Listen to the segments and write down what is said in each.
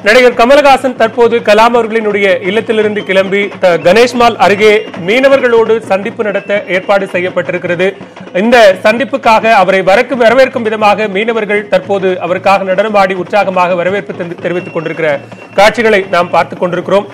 நடிகர் கமலஹாசன் தற்போது கலாம் அவர்களினுடைய இல்லத்திலிருந்து கிளம்பி கணேஷ்மால் அருகே மீனவர்களோடு சந்திப்பு நடத்த ஏற்பாடு செய்யப்பட்டிருக்கிறது. இந்த சந்திப்புக்காக அவரை வரவேற்கும் விதமாக மீனவர்கள் தற்போது அவருக்காக நடனமாடி உற்சாகமாக வரவேற்பு தெரிவித்துக் கொண்டிருக்கிற காட்சிகளை நாம் பார்த்துக் கொண்டிருக்கிறோம்.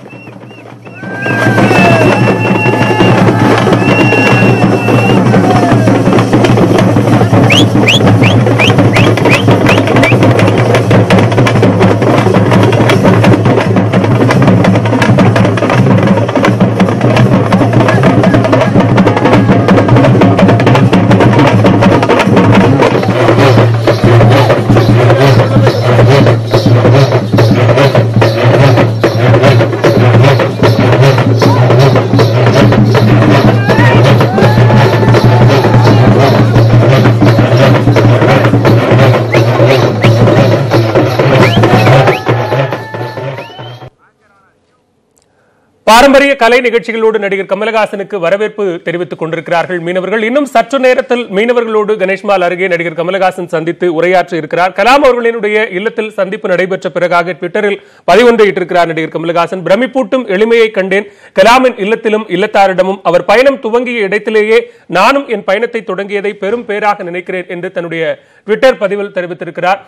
பாரம்பரிய கலை நிகழ்ச்சிகளோடு நடிகர் கமலஹாசனுக்கு வரவேற்பு தெரிவித்துக் கொண்டிருக்கிறார்கள் மீனவர்கள். இன்னும் சற்று நேரத்தில் மீனவர்களோடு கணேஷ்மால் அருகே நடிகர் கமலஹாசன் சந்தித்து உரையாற்ற இருக்கிறார். கலாம் அவர்களினுடைய இல்லத்தில் சந்திப்பு நடைபெற்ற பிறகாக ட்விட்டரில் பதிவொன்றிட்டிருக்கிறார் நடிகர் கமலஹாசன். பிரமிப்பூட்டும் எளிமையை கண்டேன். கலாமின் இல்லத்திலும் இல்லத்தாரிடமும் அவர் பயணம் துவங்கிய இடத்திலேயே நானும் என் பயணத்தை தொடங்கியதை பெரும் பேராக நினைக்கிறேன் என்று தன்னுடைய ட்விட்டர் பதிவில் தெரிவித்திருக்கிறார்.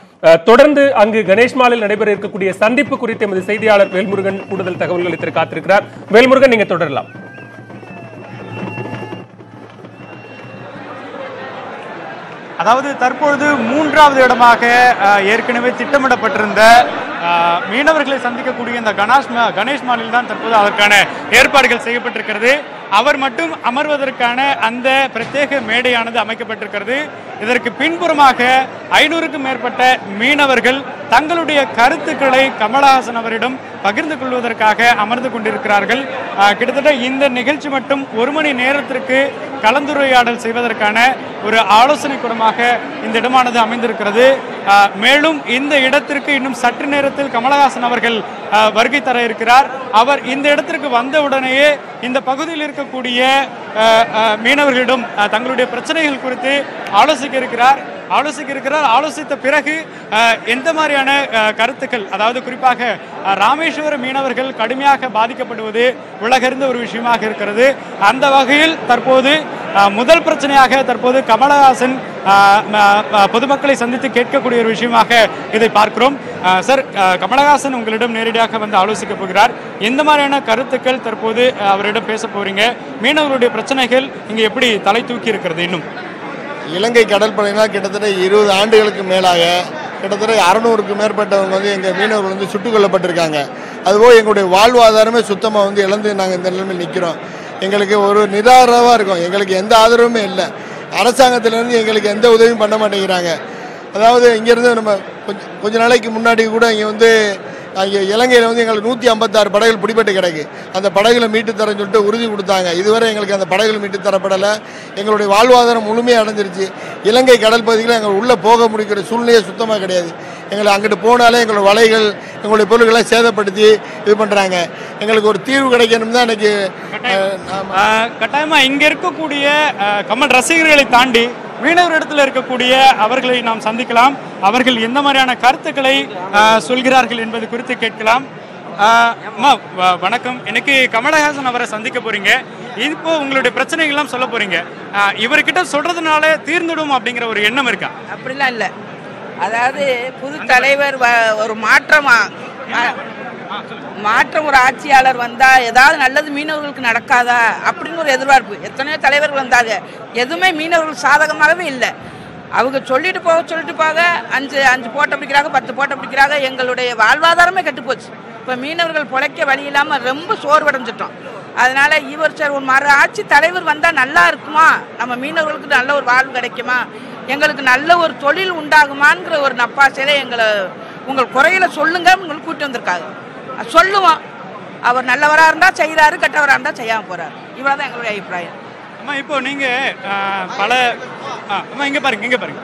தொடர்ந்து அங்கு கணேஷ்மாலில் நடைபெற இருக்கக்கூடிய சந்திப்பு குறித்து எமது செய்தியாளர் வேல்முருகன் கூடுதல் தகவல்களை காத்திருக்கிறார். வேல்முருகன், நீங்க தொடரலாம். அதாவது தற்பொழுது மூன்றாவது இடமாக ஏற்கனவே திட்டமிடப்பட்டிருந்த மீனவர்களை சந்திக்கக்கூடிய இந்த கணேஷ்மாலில் தான் தற்போது அதற்கான ஏற்பாடுகள் செய்யப்பட்டிருக்கிறது. அவர் மட்டும் அமர்வதற்கான அந்த பிரத்யேக மேடையானது அமைக்கப்பட்டிருக்கிறது. இதற்கு பின்புறமாக 500க்கும் மேற்பட்ட மீனவர்கள் தங்களுடைய கருத்துக்களை கமலஹாசன் அவரிடம் பகிர்ந்து கொள்வதற்காக அமர்ந்து கொண்டிருக்கிறார்கள். கிட்டத்தட்ட இந்த நிகழ்ச்சி மட்டும் 1 மணி நேரத்திற்கு கலந்துரையாடல் செய்வதற்கான ஒரு ஆலோசனை கூடமாக இந்த இடமானது அமைந்திருக்கிறது. மேலும் இந்த இடத்திற்கு இன்னும் சற்று நேரத்தில் கமலஹாசன் அவர்கள் வருகை தர இருக்கிறார். அவர் இந்த இடத்திற்கு வந்தவுடனேயே இந்த பகுதியில் இருக்கக்கூடிய மீனவர்களிடம் தங்களுடைய பிரச்சனைகள் குறித்து ஆலோசித்த பிறகு எந்த மாதிரியான கருத்துக்கள், அதாவது குறிப்பாக ராமேஸ்வர மீனவர்கள் கடுமையாக பாதிக்கப்படுவது உலகறிந்த ஒரு விஷயமாக இருக்கிறது. அந்த வகையில் தற்போது முதல் பிரச்சனையாக தற்போது கமலஹாசன் பொதுமக்களை சந்தித்து கேட்கக்கூடிய ஒரு விஷயமாக இதை பார்க்கிறோம். சார், கமலஹாசன் உங்களிடம் நேரடியாக வந்து ஆலோசிக்க போகிறார். எந்த மாதிரியான கருத்துக்கள் தற்போது அவரிடம் பேச போறீங்க? மீனவர்களுடைய பிரச்சனைகள் இங்கே எப்படி தலை தூக்கி இருக்கிறது? இன்னும் இலங்கை கடற்படையினால் கிட்டத்தட்ட 20 ஆண்டுகளுக்கு மேலாக கிட்டத்தட்ட 600க்கும் மேற்பட்டவங்க வந்து எங்கள் மீனவர்கள் வந்து சுட்டுக் கொல்லப்பட்டிருக்காங்க. அதுபோல் எங்களுடைய வாழ்வாதாரமே சுத்தமாக வந்து இழந்து நாங்கள் இந்த நிலைமையில் நிற்கிறோம். எங்களுக்கு ஒரு நிராதரவாக இருக்கும். எங்களுக்கு எந்த ஆதரவுமே இல்லை. அரசாங்கத்திலேருந்து எங்களுக்கு எந்த உதவியும் பண்ண மாட்டேங்கிறாங்க. அதாவது இங்கேருந்து நம்ம கொஞ்ச நாளைக்கு முன்னாடி கூட இங்கே வந்து அங்கே இலங்கையில் வந்து எங்களுக்கு 156 படகுகள் பிடிபட்டு கிடக்கு. அந்த படகுகளை மீட்டு தரேன்னு சொல்லிட்டு உறுதி கொடுத்தாங்க. இதுவரை எங்களுக்கு அந்த படகுகள் மீட்டு தரப்படலை. எங்களுடைய வாழ்வாதாரம் முழுமையாக அடைஞ்சிருச்சு. இலங்கை கடல் பகுதியில் எங்கள் உள்ளே போக முடிக்கிற சூழ்நிலையே சுத்தமாக கிடையாது. எங்களை அங்கிட்டு போனாலே எங்களோட வலைகள் எங்களுடைய பொருட்களை சேதப்படுத்தி இது பண்ணுறாங்க. எங்களுக்கு ஒரு தீர்வு கிடைக்கணும் தான் இன்னைக்கு கட்டாயமாக இங்கே இருக்கக்கூடிய கமல் ரசிகர்களை தாண்டி மீனவர் இடத்துல இருக்கக்கூடிய அவர்களை நாம் சந்திக்கலாம். அவர்கள் எந்த மாதிரியான கருத்துக்களை சொல்கிறார்கள் என்பது குறித்து கேட்கலாம். வணக்கம். எனக்கு கமலஹாசன் அவரை சந்திக்க போறீங்க. இப்போ உங்களுடைய பிரச்சனைகள்லாம் சொல்ல போறீங்க. இவர்கிட்ட சொல்றதுனால தீர்ந்துடும் அப்படிங்கிற ஒரு எண்ணம் இருக்கா? அப்படிலாம் இல்லை. அதாவது புது தலைவர் ஒரு மாற்றம் ஒரு ஆட்சியாளர் வந்தா ஏதாவது நல்லது மீனவர்களுக்கு நடக்காதா அப்படின்னு ஒரு எதிர்பார்ப்பு. எத்தனையோ தலைவர்கள் வந்தாங்க, எதுவுமே மீனவர்கள் சாதகமாகவே இல்லை. அவங்க சொல்லிட்டு போக 5 போட்டை பிடிக்கிறாங்க, 10 போட்டை பிடிக்கிறாங்க. எங்களுடைய வாழ்வாதாரமே கெட்டுப்போச்சு. இப்போ மீனவர்கள் பிழைக்க வழி இல்லாமல் ரொம்ப சோர்வடைஞ்சிட்டோம். அதனால ஒரு மறு ஆட்சி தலைவர் வந்தால் நல்லா இருக்குமா, நம்ம மீனவர்களுக்கு நல்ல ஒரு வாழ்வு கிடைக்குமா, எங்களுக்கு நல்ல ஒரு தொழில் உண்டாகுமாங்கிற ஒரு நப்பாசையில உங்கள் குறையில சொல்லுங்க உங்களுக்கு கூட்டி வந்திருக்காங்க. சொல்லுவோம். அவர் நல்லவராக இருந்தால் செய்கிறாரு, கெட்டவராக இருந்தால் செய்யாமல் போகிறார். இவ்வளோதான் எங்களுடைய அபிப்பிராயம். அம்மா, இப்போ நீங்கள் பல இங்கே பாருங்க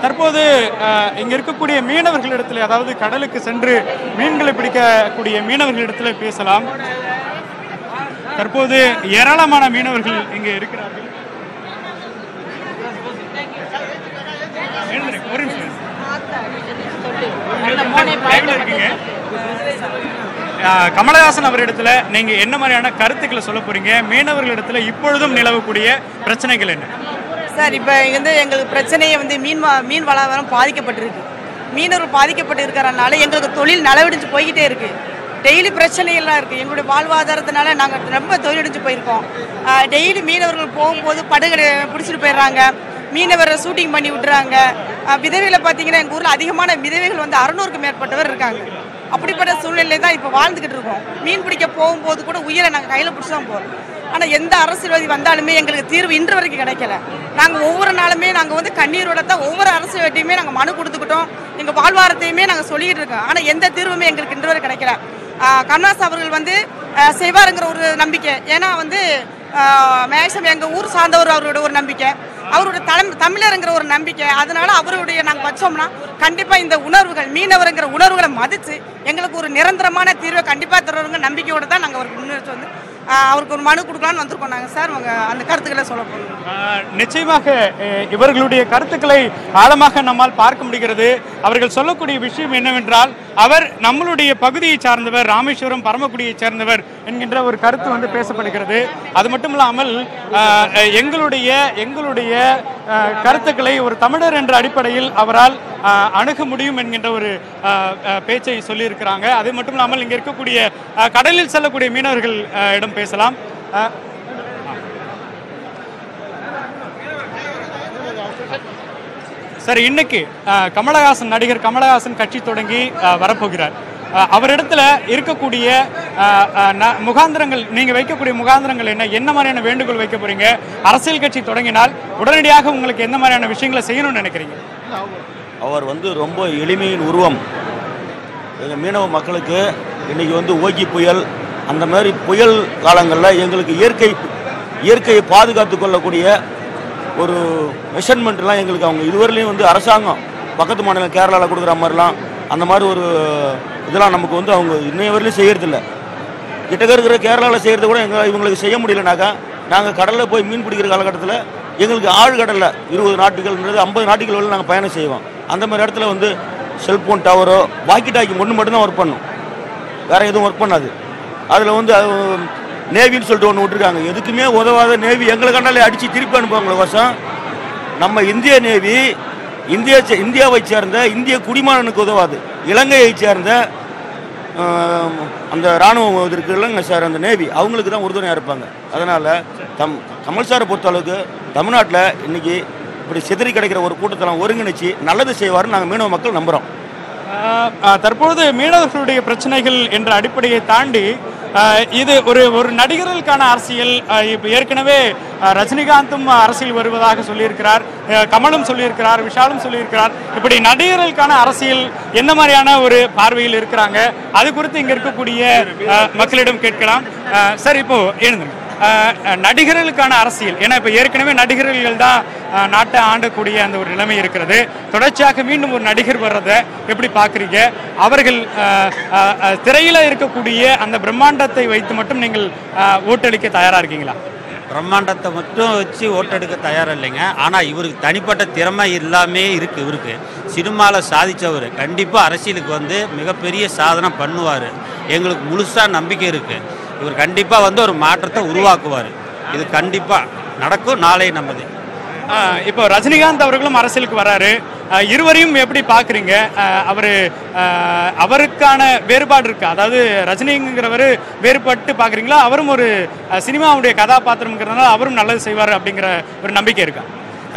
தற்போது இங்க இருக்கக்கூடிய மீனவர்களிடத்தில், அதாவது கடலுக்கு சென்று மீன்களை பிடிக்கக்கூடிய மீனவர்களிடத்தில் பேசலாம். தற்போது ஏராளமான மீனவர்கள் இங்கே இருக்கிறார்கள். ஒரு நிமிஷம். கமலஹாசன் அவரிடத்துல நீங்க என்ன மாதிரியான கருத்துக்களை சொல்ல போறீங்க? மீனவர்களிடத்துல இப்பொழுதும் நிலவக்கூடிய பிரச்சனைகள் என்ன சார்? இப்போ எங்களுக்கு பிரச்சனையை மீன் வளாகம் பாதிக்கப்பட்டிருக்கு. மீனவர்கள் பாதிக்கப்பட்டு இருக்கிறனால எங்களுக்கு தொழில் நலவடைஞ்சு போய்கிட்டே இருக்கு. டெய்லி பிரச்சனைகள்லாம் இருக்குது. எங்களுடைய வாழ்வாதாரத்தினால நாங்கள் ரொம்ப தொழிலடைஞ்சு போயிருக்கோம். டெய்லி மீனவர்கள் போகும்போது படகு பிடிச்சிட்டு போயிடுறாங்க, மீனவரை ஷூட்டிங் பண்ணி விட்டுறாங்க. விதவைகளை பார்த்தீங்கன்னா எங்கள் ஊரில் அதிகமான விதவைகள் 600க்கு மேற்பட்டவர் இருக்காங்க. அப்படிப்பட்ட சூழ்நிலை தான் இப்போ வாழ்ந்துக்கிட்டு இருக்கோம். மீன் பிடிக்க போகும்போது கூட உயிரை நாங்கள் கையில் பிடிச்சி தான் போகிறோம். ஆனால் எந்த அரசியல்வாதி வந்தாலுமே எங்களுக்கு தீர்வு இன்று வரைக்கும் கிடைக்கல. நாங்கள் ஒவ்வொரு நாளுமே நாங்கள் கண்ணீரோட தான் ஒவ்வொரு அரசியல்வாதியுமே நாங்கள் மனு கொடுத்துக்கிட்டோம். எங்கள் வாழ்வாரத்தையுமே நாங்கள் சொல்லிக்கிட்டு இருக்கோம். ஆனால் எந்த தீர்வுமே எங்களுக்கு இன்று வரை கிடைக்கல. கமலஹாசன் அவர்கள் செய்வாருங்கிற ஒரு நம்பிக்கை. ஏன்னா மேக்ஸிமம் எங்கள் ஊர் சார்ந்தவர் அவரோட ஒரு நம்பிக்கை, அவரோட தமிழருங்கிற ஒரு நம்பிக்கை. அதனால அவருடைய நாங்கள் வச்சோம்னா கண்டிப்பாக இந்த உணர்வுகள் மீனவருங்கிற உணர்வுகளை மதித்து எங்களுக்கு ஒரு நிரந்தரமான தீர்வை கண்டிப்பாக தருவாருங்க நம்பிக்கையோடு தான் நாங்கள் அவருக்கு முன்னெடுத்து அவருக்கு ஒரு மனு கொடுக்கலான்னு வந்திருக்கோம் நாங்கள் சார். அந்த கருத்துக்களை சொல்ல போகிறோம். நிச்சயமாக இவர்களுடைய கருத்துக்களை ஆழமாக நம்மால் பார்க்க முடிகிறது. அவர்கள் சொல்லக்கூடிய விஷயம் என்னவென்றால், அவர் நம்மளுடைய பகுதியை சார்ந்தவர், ராமேஸ்வரம் பரமக்குடியை சேர்ந்தவர் என்கின்ற ஒரு கருத்து பேசப்படுகிறது. அது மட்டும் இல்லாமல் எங்களுடைய கருத்துக்களை ஒரு தமிழர் என்ற அடிப்படையில் அவரால் அணுக முடியும் என்கின்ற ஒரு பேச்சை சொல்லியிருக்கிறாங்க. அது மட்டும் இல்லாமல் இங்கே இருக்கக்கூடிய கடலில் செல்லக்கூடிய மீனவர்கள் இடம் பேசலாம். சார், இன்னைக்கு நடிகர் கமலஹாசன் கட்சி தொடங்கி வரப்போகிறார். அவரிடத்துல இருக்கக்கூடிய முகாந்திரங்கள், நீங்க வைக்கக்கூடிய முகாந்திரங்கள் என்ன மாதிரியான வேண்டுகோள் வைக்க போறீங்க? அரசியல் கட்சி தொடங்கினால் உடனடியாக உங்களுக்கு எந்த மாதிரியான விஷயங்களை செய்யணும்னு நினைக்கிறீங்க? அவர் ரொம்ப எளிமையின் உருவம். எங்கள் மீனவ மக்களுக்கு இன்னைக்கு ஓகி புயல், அந்த மாதிரி புயல் காலங்களில் எங்களுக்கு இயற்கையை பாதுகாத்து கொள்ளக்கூடிய ஒரு மெஷர்மெண்ட்லாம் எங்களுக்கு அவங்க இதுவரையிலையும் அரசாங்கம் பக்கத்து மாநிலம் கேரளாவில் கொடுக்குற மாதிரிலாம் அந்த மாதிரி ஒரு இதெல்லாம் நமக்கு அவங்க இன்னைய வரையிலும் செய்யறதில்ல. கிட்டக்க இருக்கிற கேரளாவில் செய்கிறது கூட இவங்களுக்கு செய்ய முடியலனாக்கா, நாங்கள் கடலில் போய் மீன் பிடிக்கிற காலகட்டத்தில் எங்களுக்கு ஆழ்கடலில் 20 நாட்டுகள்ன்றது 50 நாட்டுகள் வரை நாங்கள் பயணம் செய்வோம். அந்த மாதிரி இடத்துல செல்ஃபோன் டவரோ வாக்கி டாக்கி மட்டும்தான் ஒர்க் பண்ணும், வேறு எதுவும் ஒர்க் பண்ணாது. அதில் நேவின்னு சொல்லிட்டு ஒன்று விட்டுருக்காங்க. எதுக்குமே உதவாத நேவி எங்களை கண்டாலே அடித்து திருப்பி அனுப்புவாங்கள கோசம். நம்ம இந்திய நேவி இந்தியாவை சேர்ந்த இந்திய குடிமகனுக்கு உதவாது. இலங்கையை சேர்ந்த அந்த இராணுவம் இருக்குல்லங்க சார், அந்த நேவி அவங்களுக்கு தான் உறுதுணையாக இருப்பாங்க. அதனால் கமல் சாரை பொறுத்தளவுக்கு தமிழ்நாட்டில் இன்றைக்கி இப்படி சிதறி கிடைக்கிற ஒரு கூட்டத்தெல்லாம் ஒருங்கிணைச்சு நல்லது செய்வார்னு நாங்கள் மீனவ மக்கள் நம்புகிறோம். தற்போது மீனவர்களுடைய பிரச்சனைகள் என்ற அடிப்படையை தாண்டி இது ஒரு நடிகர்களுக்கான அரசியல். இப்போ ஏற்கனவே ரஜினிகாந்தும் அரசியல் வருவதாக சொல்லியிருக்கிறார், கமலும் சொல்லியிருக்கிறார், விஷாலும் சொல்லியிருக்கிறார். இப்படி நடிகர்களுக்கான அரசியல் என்ன மாதிரியான ஒரு பார்வையில் இருக்கிறாங்க, அது குறித்து இங்கே இருக்கக்கூடிய மக்களிடம் கேட்கலாம். சார், இப்போ எழுந்துங்க. நடிகர்களுக்கான அரசியல், ஏன்னா இப்போ ஏற்கனவே நடிகர்கள் தான் நாட்டை ஆண்டக்கூடிய அந்த ஒரு நிலைமை இருக்கிறது. தொடர்ச்சியாக மீண்டும் ஒரு நடிகர் வர்றதை எப்படி பார்க்குறீங்க? அவர்கள் திரையில் இருக்கக்கூடிய அந்த பிரம்மாண்டத்தை வைத்து மட்டும் நீங்கள் ஓட்டளிக்க தயாராக இருக்கீங்களா? பிரம்மாண்டத்தை மட்டும் வச்சு ஓட்டெடுக்க தயாராக இல்லைங்க. ஆனால் இவருக்கு தனிப்பட்ட திறமை எல்லாமே இருக்குது. இவருக்கு சினிமாவில் சாதித்தவர் கண்டிப்பாக அரசியலுக்கு மிகப்பெரிய சாதனை பண்ணுவார். எங்களுக்கு முழுசாக நம்பிக்கை இருக்குது. இவர் கண்டிப்பாக ஒரு மாற்றத்தை உருவாக்குவார். இது கண்டிப்பாக நடக்கும். நாளை நமது இப்போ ரஜினிகாந்த் அவர்களும் அரசியலுக்கு வராரு. இருவரையும் எப்படி பார்க்குறீங்க? அவருக்கான வேறுபாடு இருக்கா? அதாவது ரஜினிங்கிறவர் வேறுபட்டு பார்க்குறீங்களா? அவரும் ஒரு சினிமாவுடைய கதாபாத்திரம்ங்கிறதுனால அவரும் நல்லது செய்வார் அப்படிங்கிற ஒரு நம்பிக்கை இருக்கா?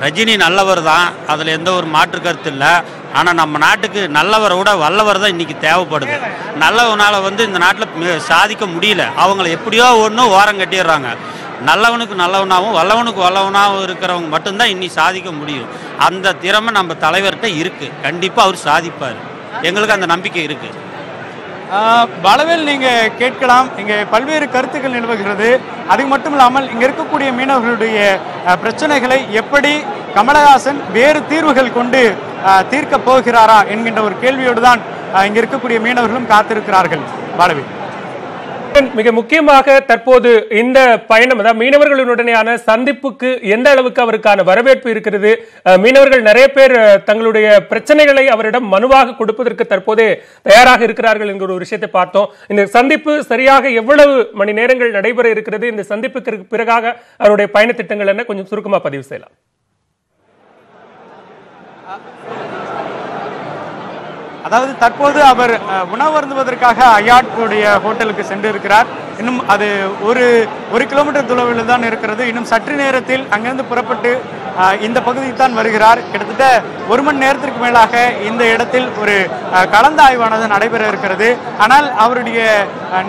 ரஜினி நல்லவர் தான், அதில் எந்த ஒரு மாற்று கருத்து இல்லை. ஆனால் நம்ம நாட்டுக்கு நல்லவரை விட வல்லவர் தான் இன்றைக்கி தேவைப்படுது. நல்லவனால் இந்த நாட்டில் சாதிக்க முடியல. அவங்கள எப்படியோ ஒன்று ஓரம் கட்டிடுறாங்க. நல்லவனுக்கு நல்லவனாகவும் வல்லவனுக்கு வல்லவனாகவும் இருக்கிறவங்க மட்டும்தான் இன்னி சாதிக்க முடியும். அந்த திறமை நம்ம தலைவர்கிட்ட இருக்குது. கண்டிப்பாக அவர் சாதிப்பார். எங்களுக்கு அந்த நம்பிக்கை இருக்குது. பலவேல் நீங்கள் கேட்கலாம். இங்கே பல்வேறு கருத்துக்கள் நிலவுகிறது. அது மட்டும் இல்லாமல் இங்கே இருக்கக்கூடிய மீனவர்களுடைய பிரச்சனைகளை எப்படி கமலஹாசன் வேறு தீர்வுகள் கொண்டு தீர்க்க போகிறாரா என்கின்ற ஒரு கேள்வியோடு தான் இங்கே இருக்கக்கூடிய மீனவர்களும் காத்திருக்கிறார்கள். பலவேல். வேல்முருகன், மிக முக்கியமாக தற்போது இந்த பயணம், அதாவது மீனவர்களுடனான சந்திப்புக்கு எந்த அளவுக்கு அவருக்கான வரவேற்பு இருக்கிறது? மீனவர்கள் நிறைய பேர் தங்களுடைய பிரச்சனைகளை அவரிடம் மனுவாக கொடுப்பதற்கு தற்போதே தயாராக இருக்கிறார்கள் என்கிற ஒரு விஷயத்தை பார்த்தோம். இந்த சந்திப்பு சரியாக எவ்வளவு மணி நேரங்கள் நடைபெற இருக்கிறது? இந்த சந்திப்புக்கு பிறகாக அவருடைய பயண திட்டங்கள் என்ன, கொஞ்சம் சுருக்கமா பதிவு செய்யலாம். அதாவது தற்போது அவர் உணவருந்துவதற்காக அயாட்குடைய ஹோட்டலுக்கு சென்று இருக்கிறார். இன்னும் அது ஒரு கிலோமீட்டர் தொலைவில் தான் இருக்கிறது. இன்னும் சற்று நேரத்தில் அங்கிருந்து புறப்பட்டு இந்த பகுதிக்கு தான் வருகிறார். கிட்டத்தட்ட 1 மணி நேரத்திற்கு மேலாக இந்த இடத்தில் ஒரு கலந்தாய்வானது நடைபெற இருக்கிறது. ஆனால் அவருடைய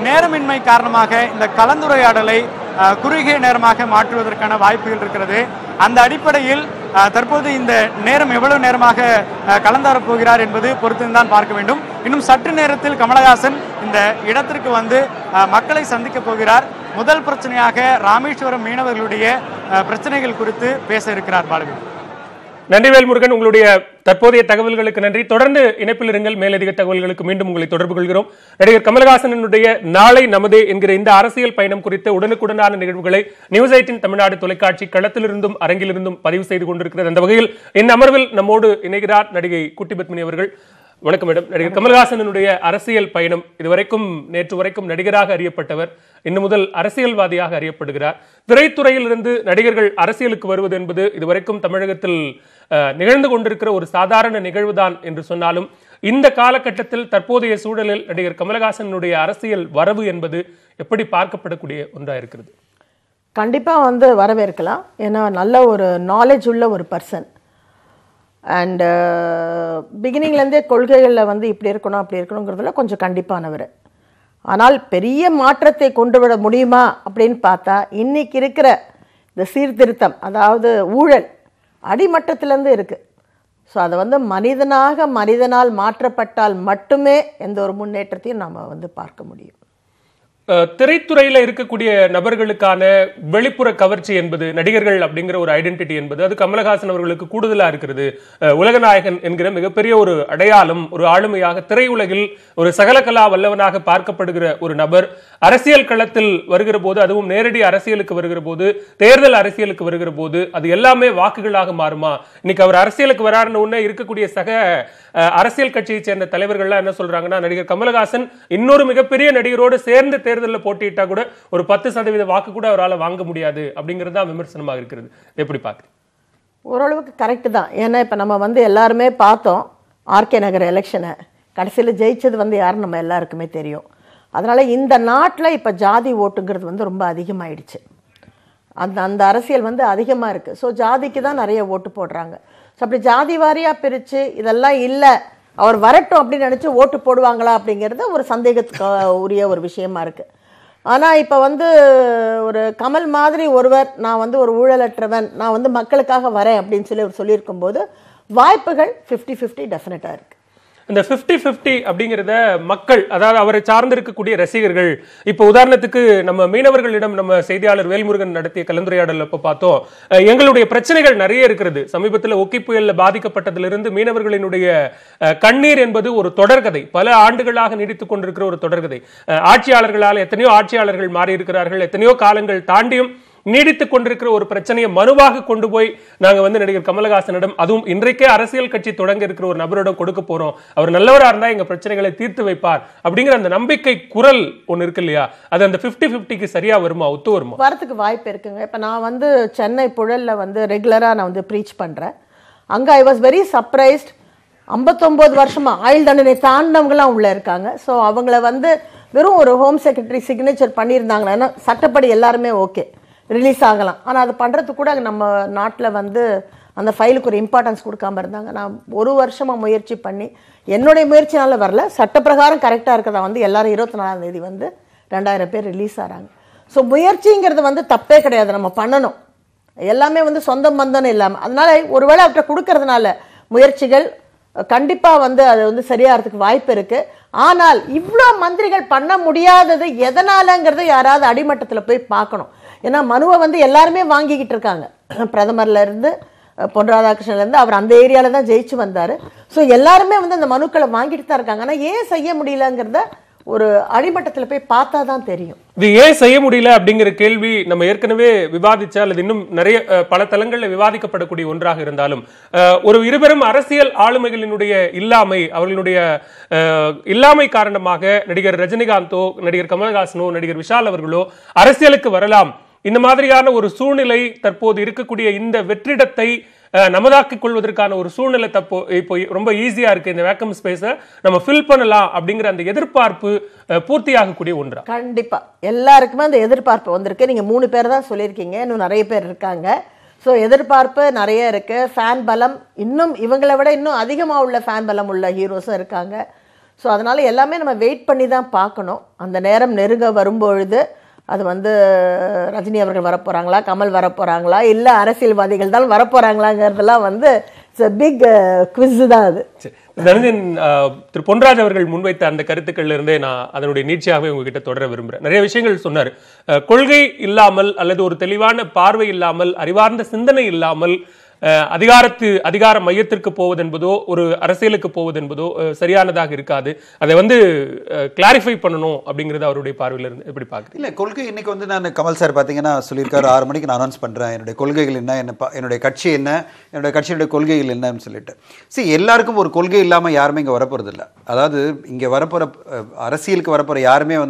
நேரமின்மை காரணமாக இந்த கலந்துரையாடலை குறுகிய நேரமாக மாற்றுவதற்கான வாய்ப்புகள் இருக்கிறது. அந்த அடிப்படையில் தற்போது இந்த நேரம் எவ்வளவு நேரமாக கலந்தாரப் போகிறார் என்பது பொறுத்துதான் பார்க்க வேண்டும். இன்னும் சற்று நேரத்தில் கமலஹாசன் இந்த இடத்திற்கு வந்து மக்களை சந்திக்க போகிறார். முதல் பிரச்சனையாக ராமேஸ்வரம் மீனவர்களுடைய பிரச்சனைகள் குறித்து பேச இருக்கிறார் பாலவி. நன்றி வேல்முருகன், உங்களுடைய தற்போதைய தகவல்களுக்கு நன்றி. தொடர்ந்து இணைப்பில் இருங்கள். மேலதிக தகவல்களுக்கு மீண்டும் உங்களை தொடர்பு கொள்கிறோம். நடிகர் கமலஹாசனுடைய நாளை நமதே என்கிற இந்த அரசியல் பயணம் குறித்த உடனுக்குடனான நிகழ்வுகளை நியூஸ் 18 தமிழ்நாடு தொலைக்காட்சி களத்திலிருந்தும் அரங்கிலிருந்தும் பதிவு செய்து கொண்டிருக்கிறது. அந்த வகையில் இந்த அமர்வில் நம்மோடு இணைகிறார் நடிகை குட்டி பத்மினி அவர்கள். வணக்கம் மேடம். நடிகர் கமலஹாசனுடைய அரசியல் பயணம், இதுவரைக்கும் நேற்று வரைக்கும் நடிகராக அறியப்பட்டவர், இன்னும் முதல் அரசியல்வாதியாக அறியப்படுகிறார். திரைத்துறையில் இருந்து நடிகர்கள் அரசியலுக்கு வருவது என்பது இதுவரைக்கும் தமிழகத்தில் நிகழ்ந்து கொண்டிருக்கிற ஒரு சாதாரண நிகழ்வுதான் என்று சொன்னாலும், இந்த காலகட்டத்தில் தற்போதைய சூழலில் நடிகர் கமலஹாசனுடைய அரசியல் வரவு என்பது எப்படி பார்க்கப்படக்கூடிய ஒன்றா இருக்கிறது? கண்டிப்பா வரவேற்கலாம். ஏன்னா நல்ல ஒரு நாலேஜ் உள்ள ஒரு பர்சன். அண்ட் பிகினிங்லேருந்தே கொள்கைகளில் இப்படி இருக்கணும் அப்படி இருக்கணுங்கிறதுல கொஞ்சம் கண்டிப்பானவர். ஆனால் பெரிய மாற்றத்தை கொண்டு விட முடியுமா அப்படின்னு பார்த்தா, இன்னைக்கு இருக்கிற இந்த சீர்திருத்தம், அதாவது ஊழல் அடிமட்டத்திலேருந்து இருக்குது. ஸோ அதை மனிதனால் மாற்றப்பட்டால் மட்டுமே எந்த ஒரு முன்னேற்றத்தையும் நாம் பார்க்க முடியும். திரைத்துறையில இருக்கக்கூடிய நபர்களுக்கான வெளிப்புற கவர்ச்சி என்பது, நடிகர்கள் அப்படிங்கிற ஒரு ஐடென்டிட்டி என்பது, அது கமலஹாசன் அவர்களுக்கு கூடுதலா இருக்கிறது. உலகநாயகன் என்கிற மிகப்பெரிய ஒரு அடையாளம், ஒரு ஆளுமையாக திரையுலகில் ஒரு சகலகலா வல்லவனாக பார்க்கப்படுகிற ஒரு நபர் அரசியல் களத்தில் வருகிற போது, அதுவும் நேரடி அரசியலுக்கு வருகிற போது, தேர்தல் அரசியலுக்கு வருகிற போது அது எல்லாமே வாக்குகளாக மாறுமா? இன்னைக்கு அவர் அரசியலுக்கு வராருன்னு உடனே இருக்கக்கூடிய சக அரசியல் கட்சியை சேர்ந்த தலைவர்கள்லாம் என்ன சொல்றாங்கன்னா, நடிகர் கமலஹாசன் இன்னொரு மிகப்பெரிய நடிகரோடு சேர்ந்து தேர்தலில் போட்டியிட்டா கூட ஒரு 10% வாக்கு கூட அவரால் வாங்க முடியாது அப்படிங்கிறது தான் விமர்சனமாக இருக்கிறது. எப்படி பார்க்குறீங்க? ஓரளவுக்கு கரெக்டு தான். ஏன்னா இப்போ நம்ம எல்லாருமே பார்த்தோம் ஆர்கே நகர் எலெக்ஷனை. கடைசியில் ஜெயிச்சது யாருன்னு நம்ம எல்லாருக்குமே தெரியும். அதனால இந்த நாட்டில் இப்போ ஜாதி ஓட்டுங்கிறது ரொம்ப அதிகமாயிடுச்சு. அந்த அரசியல் அதிகமாக இருக்குது. ஸோ ஜாதிக்கு தான் நிறைய ஓட்டு போடுறாங்க. ஸோ அப்படி ஜாதி வாரியாக பிரித்து இதெல்லாம் இல்லை, அவர் வரட்டும் அப்படின்னு நினச்சி ஓட்டு போடுவாங்களா அப்படிங்கிறது ஒரு சந்தேகத்துக்கு உரிய ஒரு விஷயமா இருக்குது. ஆனால் இப்போ ஒரு கமல் மாதிரி ஒருவர், நான் ஒரு ஊழலற்றவன், நான் மக்களுக்காக வரேன் அப்படின்னு சொல்லியிருக்கும் போது வாய்ப்புகள் 50-50 டெஃபினட்டாக இருக்குது. இந்த 50-50 அப்படிங்கிறத மக்கள், அதாவது அவரை சார்ந்திருக்கக்கூடிய ரசிகர்கள், இப்போ உதாரணத்துக்கு நம்ம மீனவர்களிடம் நம்ம செய்தியாளர் வேல்முருகன் நடத்திய கலந்துரையாடல் அப்போ பார்த்தோம், எங்களுடைய பிரச்சனைகள் நிறைய இருக்கிறது. சமீபத்தில் ஒக்கி புயல்ல பாதிக்கப்பட்டதிலிருந்து மீனவர்களினுடைய கண்ணீர் என்பது ஒரு தொடர்கதை, பல ஆண்டுகளாக நீடித்துக் கொண்டிருக்கிற ஒரு தொடர்கதை. ஆட்சியாளர்களால் எத்தனையோ ஆட்சியாளர்கள் மாறி இருக்கிறார்கள், எத்தனையோ காலங்கள் தாண்டியும் நீடித்துக் கொண்டிருக்கிற ஒரு பிரச்சனையை மனுவாக கொண்டு போய் நாங்க நடிகர் கமலஹாசனிடம், அதுவும் இன்றைக்கே அரசியல் கட்சி தொடங்க இருக்கிற ஒரு நபரிடம் கொடுக்க போறோம், அவர் நல்லவரா இருந்தா எங்க பிரச்சனைகளை தீர்த்து வைப்பார் அப்படிங்கிற அந்த நம்பிக்கை குரல் ஒன்னு இருக்கு இல்லையா? அது அந்த 50-50க்கு சரியா வருமா, ஒத்து வருமா? வரதுக்கு வாய்ப்பு இருக்குங்க. இப்ப நான் சென்னை புழல்ல ரெகுலரா நான் ப்ரீச் பண்றேன். அங்க ஐ வாஸ் வெரி சர்ப்ரைஸ்ட். 59 வருஷமா ஆயுள் தண்டனை தாண்டவங்களாம் உள்ள இருக்காங்க. ஸோ அவங்கள வெறும் ஒரு ஹோம் செக்ரட்டரி சிக்னேச்சர் பண்ணியிருந்தாங்கன்னா சட்டப்படி எல்லாருமே ஓகே, ரிலீஸ் ஆகலாம். ஆனால் அது பண்ணுறதுக்கு கூட நம்ம நாட்டில் அந்த ஃபைலுக்கு ஒரு இம்பார்ட்டன்ஸ் கொடுக்காம இருந்தாங்க. நான் 1 வருஷமாக முயற்சி பண்ணி, என்னுடைய முயற்சினால வரல, சட்டப்பிரகாரம் கரெக்டாக இருக்கிறதா எல்லாரும் 24ஆம் தேதி 2000 பேர் ரிலீஸ் ஆகிறாங்க. ஸோ முயற்சிங்கிறது தப்பே கிடையாது, நம்ம பண்ணணும். எல்லாமே சொந்தம் பந்தம் இல்லாமல். அதனால ஒருவேளை அவர்கிட்ட கொடுக்கறதுனால முயற்சிகள் கண்டிப்பாக அது சரியாகிறதுக்கு வாய்ப்பு இருக்குது. ஆனால் இவ்வளோ மந்திரிகள் பண்ண முடியாதது எதனாலங்கிறத யாராவது அடிமட்டத்தில் போய் பார்க்கணும். ஏன்னா மனுவை எல்லாருமே வாங்கிக்கிட்டு இருக்காங்க. பிரதமர்ல இருந்து பொன் ராதாகிருஷ்ணன்ல இருந்து அவர் அந்த ஏரியால தான் ஜெயிச்சு வந்தாரு. ஸோ எல்லாருமே அந்த மனுக்களை வாங்கிட்டு தான் இருக்காங்க. ஆனால் ஏன் செய்ய முடியலங்கிறத ஒரு அடிமட்டத்தில் போய் பார்த்தா தான் தெரியும். இது ஏன் செய்ய முடியல அப்படிங்கிற கேள்வி நம்ம ஏற்கனவே விவாதிச்சா அல்லது இன்னும் நிறைய பல தளங்களில் விவாதிக்கப்படக்கூடிய ஒன்றாக இருந்தாலும் ஒரு இருபெரும் அரசியல் ஆளுமைகளினுடைய இல்லாமை, அவர்களுடைய இல்லாமை காரணமாக நடிகர் ரஜினிகாந்தோ, நடிகர் கமல்ஹாசனோ, நடிகர் விஷால் அவர்களோ அரசியலுக்கு வரலாம். இந்த மாதிரியான ஒரு சூழ்நிலை தற்போது இருக்கக்கூடிய இந்த வெற்றிடத்தை நமதாக்கிக் கொள்வதற்கான ஒரு சூழ்நிலை இப்போ ரொம்ப ஈஸியா இருக்கு. இந்த வேக்கம் ஸ்பேஸை நம்ம ஃபில் பண்ணலாம் அப்படிங்கிற அந்த எதிர்பார்ப்பு பூர்த்தியாகக்கூடிய ஒன்றா? கண்டிப்பா எல்லாருக்குமே அந்த எதிர்பார்ப்பு வந்திருக்கு. நீங்க 3 பேர் தான் சொல்லியிருக்கீங்க, இன்னும் நிறைய பேர் இருக்காங்க. ஸோ எதிர்பார்ப்பு நிறைய இருக்கு. ஃபேன் பலம் இன்னும் இவங்களை விட இன்னும் அதிகமாக உள்ள ஃபேன் பலம் உள்ள ஹீரோஸும் இருக்காங்க. ஸோ அதனால எல்லாமே நம்ம வெயிட் பண்ணி தான் பார்க்கணும். அந்த நேரம் நெருங்க வரும்பொழுது அது ரஜினி அவர்கள் வரப்போறாங்களா, கமல் வரப்போறாங்களா, இல்லை அரசியல்வாதிகள் தான் வரப்போறாங்களாங்கிறதுலாம் இட்ஸ் பிக் குவிஸ் தான் அது. தனஞ்சன், திரு பொன்ராஜ் அவர்கள் முன்வைத்த அந்த கருத்துக்கள்ல இருந்தே நான் அதனுடைய நீட்சியாகவே உங்ககிட்ட தொடர விரும்புறேன். நிறைய விஷயங்கள் சொன்னார். கொள்கை இல்லாமல் அல்லது ஒரு தெளிவான பார்வை இல்லாமல், அறிவார்ந்த சிந்தனை இல்லாமல் அதிகார மையத்திற்கு போவது என்பதோ ஒரு அரசியலுக்கு போவது என்பதோ சரியானதாக இருக்காது. அதை கிளாரிஃபை பண்ணணும் அப்படிங்கிறது அவருடைய பார்வையில் இருந்து எப்படி பார்க்குறேன்? இல்லை, கொள்கை இன்னைக்கு நான் கமல் சார் பார்த்தீங்கன்னா சொல்லியிருக்காரு, 6 மணிக்கு நான் அனௌன்ஸ் பண்ணுறேன் என்னுடைய கொள்கைகள் என்ன, என்னுடைய கட்சி என்ன, என்னுடைய கட்சியுடைய கொள்கைகள் என்னன்னு சொல்லிட்டு. எல்லாருக்கும் ஒரு கொள்கை இல்லாமல் யாருமே இங்கே வரப்போறது இல்லை. அதாவது இங்கே வரப்போகிற அரசியலுக்கு வரப்போகிற யாருமே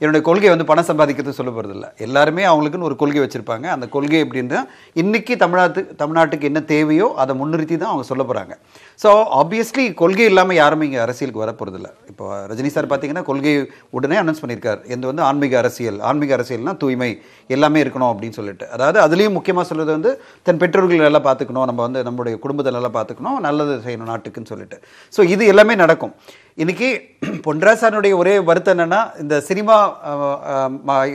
என்னுடைய கொள்கை பணம் சம்பாதிக்கிறது சொல்ல போகிறது இல்லை. எல்லாருமே அவங்களுக்குன்னு ஒரு கொள்கை வச்சுருப்பாங்க. அந்த கொள்கை எப்படின்னா இன்னைக்கு தமிழ்நாட்டுக்கு என்ன தேவையோ அதை முன்னிறுத்தி தான் அவங்க சொல்ல போகிறாங்க. ஸோ ஆப்வியஸ்லி கொள்கை இல்லாமல் யாருமே இங்கே அரசியலுக்கு வரப்போகிறது இல்லை. இப்போ ரஜினி சார் பார்த்தீங்கன்னா கொள்கை உடனே அனௌன்ஸ் பண்ணியிருக்கார். எந்த ஆன்மீக அரசியல்னா தூய்மை எல்லாமே இருக்கணும் அப்படின்னு சொல்லிட்டு. அதாவது அதுலேயும் முக்கியமாக சொல்கிறது தன் பெற்றோர்கள் எல்லாம் பார்த்துக்கணும், நம்ம நம்மளுடைய குடும்பத்தை நல்லா பார்த்துக்கணும், நல்லது செய்யணும் நாட்டுக்குன்னு சொல்லிட்டு. ஸோ இது எல்லாமே நடக்கும். இன்னைக்கு பொன்ராஜனுடைய ஒரே வருத்தம் என்னன்னா, இந்த சினிமா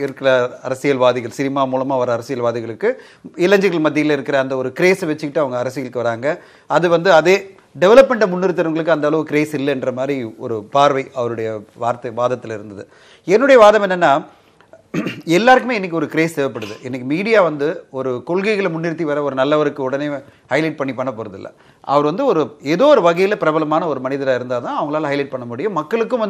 இருக்கிற அரசியல்வாதிகள், சினிமா மூலமாக வர அரசியல்வாதிகளுக்கு இளைஞர்கள் மத்தியில் இருக்கிற அந்த ஒரு கிரேஸை வச்சுக்கிட்டு அவங்க அரசியலுக்கு வராங்க. அது அதே டெவலப்மெண்ட்டை முன்னிறுத்துறவங்களுக்கு அந்த அளவு கிரேஸ் இல்லைன்ற மாதிரி ஒரு பார்வை அவருடைய வாதத்தில் இருந்தது. என்னுடைய வாதம் என்னன்னா, எல்லாருக்குமே இன்னைக்கு ஒரு கிரேஸ் தேவைப்படுது. இன்னைக்கு மீடியா ஒரு கொள்கைகளை முன்னிறுத்தி வர ஒரு நல்லவருக்கு உடனே ஹைலைட் பண்ண போகிறது இல்லை. அவர் ஒரு ஏதோ ஒரு வகையில் பிரபலமான ஒரு மனிதராக இருந்தால் தான் அவங்களால ஹைலைட் பண்ண முடியும். மக்களுக்கும்